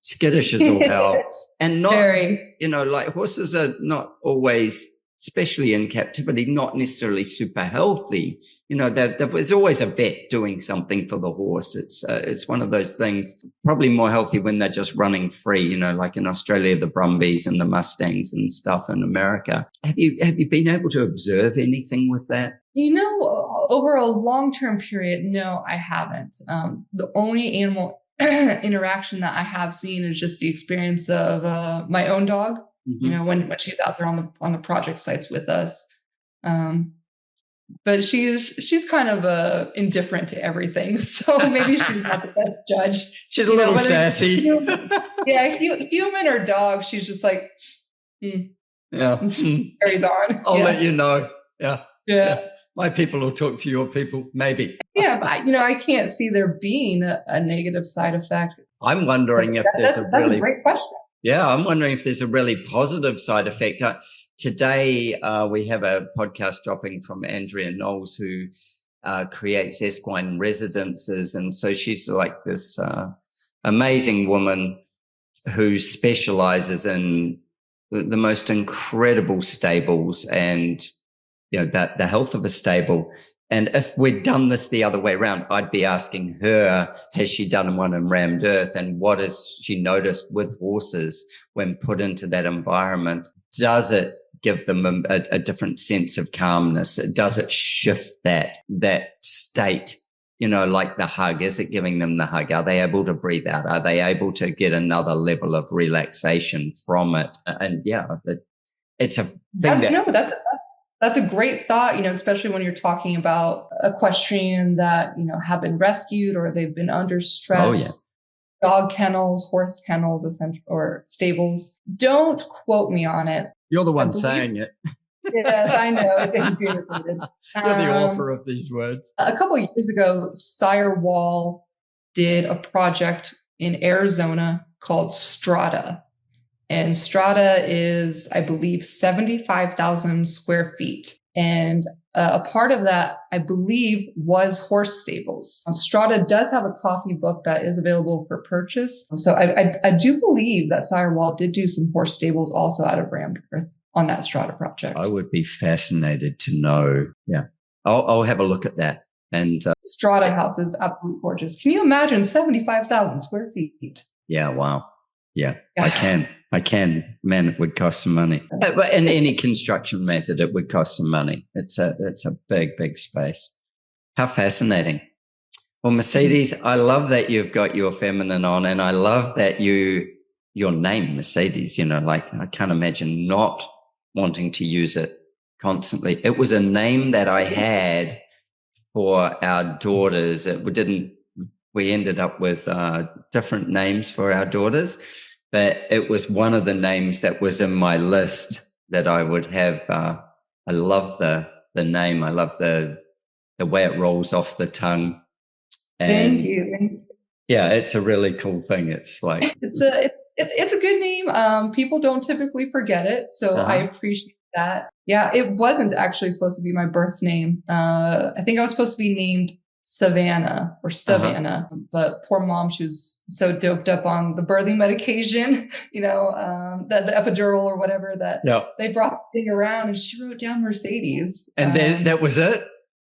skittish as all hell. And not, like horses are not always, especially in captivity, not necessarily super healthy. There's always a vet doing something for the horse. It's one of those things, probably more healthy when they're just running free, like in Australia, the Brumbies and the Mustangs and stuff in America. Have you been able to observe anything with that? Over a long-term period, no, I haven't. The only animal interaction that I have seen is just the experience of my own dog. When she's out there on the project sites with us. But she's kind of indifferent to everything. So maybe she's not the best judge. She's a little sassy. Human or dog, she's just like, yeah. Carries on. I'll let you know. Yeah. My people will talk to your people, maybe. Yeah, but I can't see there being a negative side effect. I'm wondering if there's that's a great question. Yeah, I'm wondering if there's a really positive side effect. Today, we have a podcast dropping from Andrea Knowles, who creates equine residences. And so she's like this amazing woman who specializes in the most incredible stables and, the health of a stable. And if we'd done this the other way around, I'd be asking her, has she done one in rammed earth? And what has she noticed with horses when put into that environment? Does it give them a different sense of calmness? Does it shift that state? Like the hug, is it giving them the hug? Are they able to breathe out? Are they able to get another level of relaxation from it? And it's a thing That's a great thought, especially when you're talking about equestrian that, have been rescued or they've been under stress. Oh, yeah. Dog kennels, horse kennels, or stables. Don't quote me on it. You're the one saying it. Yes, I know. You're the author of these words. A couple of years ago, SIREWALL did a project in Arizona called Strata. And Strata is, I believe, 75,000 square feet. And a part of that, I believe, was horse stables. Strata does have a coffee book that is available for purchase. So I do believe that SIREWALL did do some horse stables also out of rammed earth on that Strata project. I would be fascinated to know. Yeah, I'll have a look at that. And Strata house is absolutely gorgeous. Can you imagine 75,000 square feet? Yeah, wow. Yeah, I can. Man, it would cost some money. But in any construction method, it would cost some money. It's a big space. How fascinating. Well, Mercedes, I love that you've got your feminine on, and I love that your name, Mercedes, I can't imagine not wanting to use it constantly. It was a name that I had for our daughters. We ended up with different names for our daughters, but it was one of the names that was in my list that I would have. I love the name. I love the way it rolls off the tongue. And Thank you. Yeah, it's a really cool thing. It's like it's a good name. People don't typically forget it, so I appreciate that. Yeah, it wasn't actually supposed to be my birth name. I think I was supposed to be named Savannah or Stavanna, but poor mom, she was so doped up on the birthing medication, the epidural or whatever that they brought the thing around, and she wrote down Mercedes. And then that was it.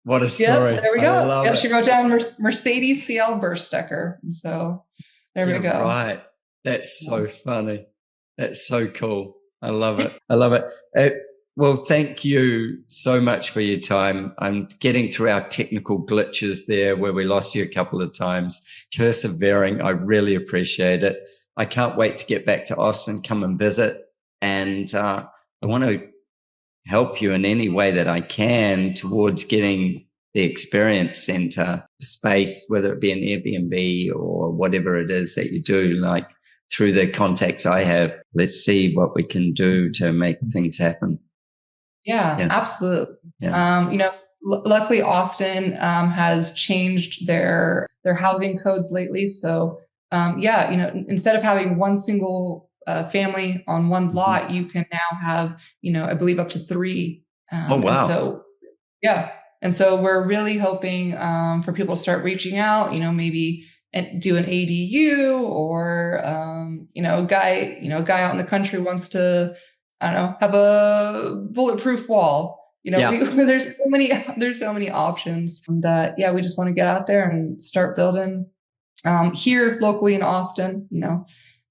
What a story. Yep, there we go. Yep, she wrote down Mercedes CL Burstecker. So there we go. Right. That's so funny. That's so cool. I love it. Well, thank you so much for your time. I'm getting through our technical glitches there where we lost you a couple of times. Persevering. I really appreciate it. I can't wait to get back to Austin, come and visit. And I want to help you in any way that I can towards getting the experience center space, whether it be an Airbnb or whatever it is that you do, like through the contacts I have. Let's see what we can do to make things happen. Yeah, absolutely. Yeah. Luckily Austin has changed their housing codes lately. So instead of having one single family on one lot, you can now have, I believe up to 3. Oh, wow. And so we're really hoping for people to start reaching out, maybe do an ADU or, a guy out in the country wants to, I don't know, have a bulletproof wall. There's so many options that, we just want to get out there and start building here locally in Austin,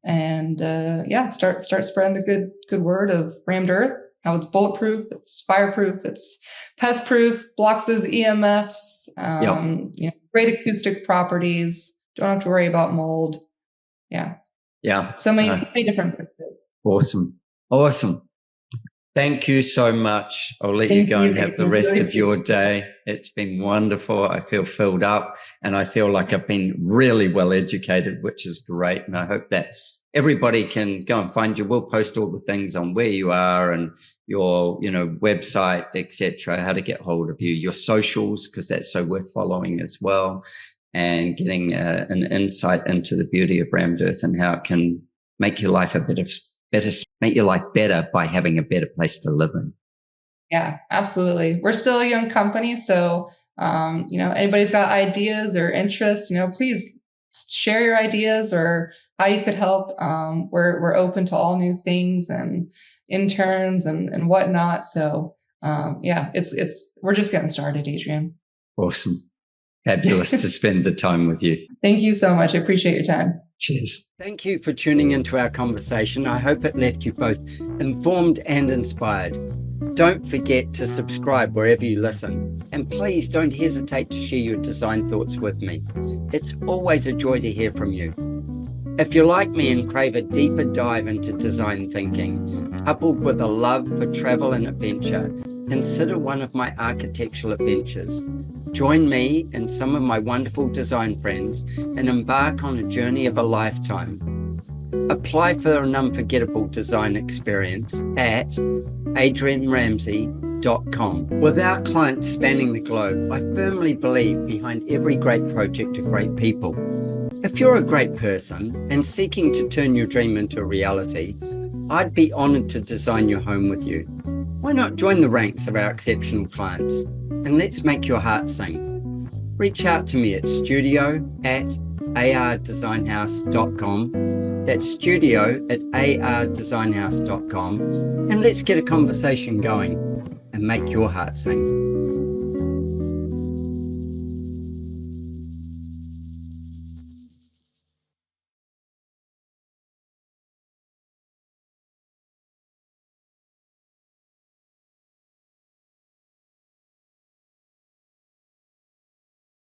and start spreading the good word of rammed earth, how it's bulletproof, it's fireproof, it's pest proof, blocks those EMFs, great acoustic properties, don't have to worry about mold. So many different benefits. Awesome. Thank you so much. I'll let you go and have the rest of your day. It's been wonderful. I feel filled up and I feel like I've been really well educated, which is great. And I hope that everybody can go and find you. We'll post all the things on where you are and your, website, etc., how to get hold of you, your socials, because that's so worth following as well, and getting an insight into the beauty of rammed earth and how it can make your life make your life better by having a better place to live in. Yeah, absolutely. We're still a young company. So, anybody's got ideas or interests, please share your ideas or how you could help. We're open to all new things and interns and whatnot. So, we're just getting started, Adrian. Awesome. Fabulous to spend the time with you. Thank you so much. I appreciate your time. Cheers. Thank you for tuning into our conversation. I hope it left you both informed and inspired. Don't forget to subscribe wherever you listen. And please don't hesitate to share your design thoughts with me. It's always a joy to hear from you. If you're like me and crave a deeper dive into design thinking, coupled with a love for travel and adventure, consider one of my architectural adventures. Join me and some of my wonderful design friends and embark on a journey of a lifetime. Apply for an unforgettable design experience at adrianramsey.com. With our clients spanning the globe, I firmly believe behind every great project are great people. If you're a great person and seeking to turn your dream into a reality, I'd be honored to design your home with you. Why not join the ranks of our exceptional clients and let's make your heart sing? Reach out to me at studio@ardesignhouse.com. That's studio@ardesignhouse.com, and let's get a conversation going and make your heart sing.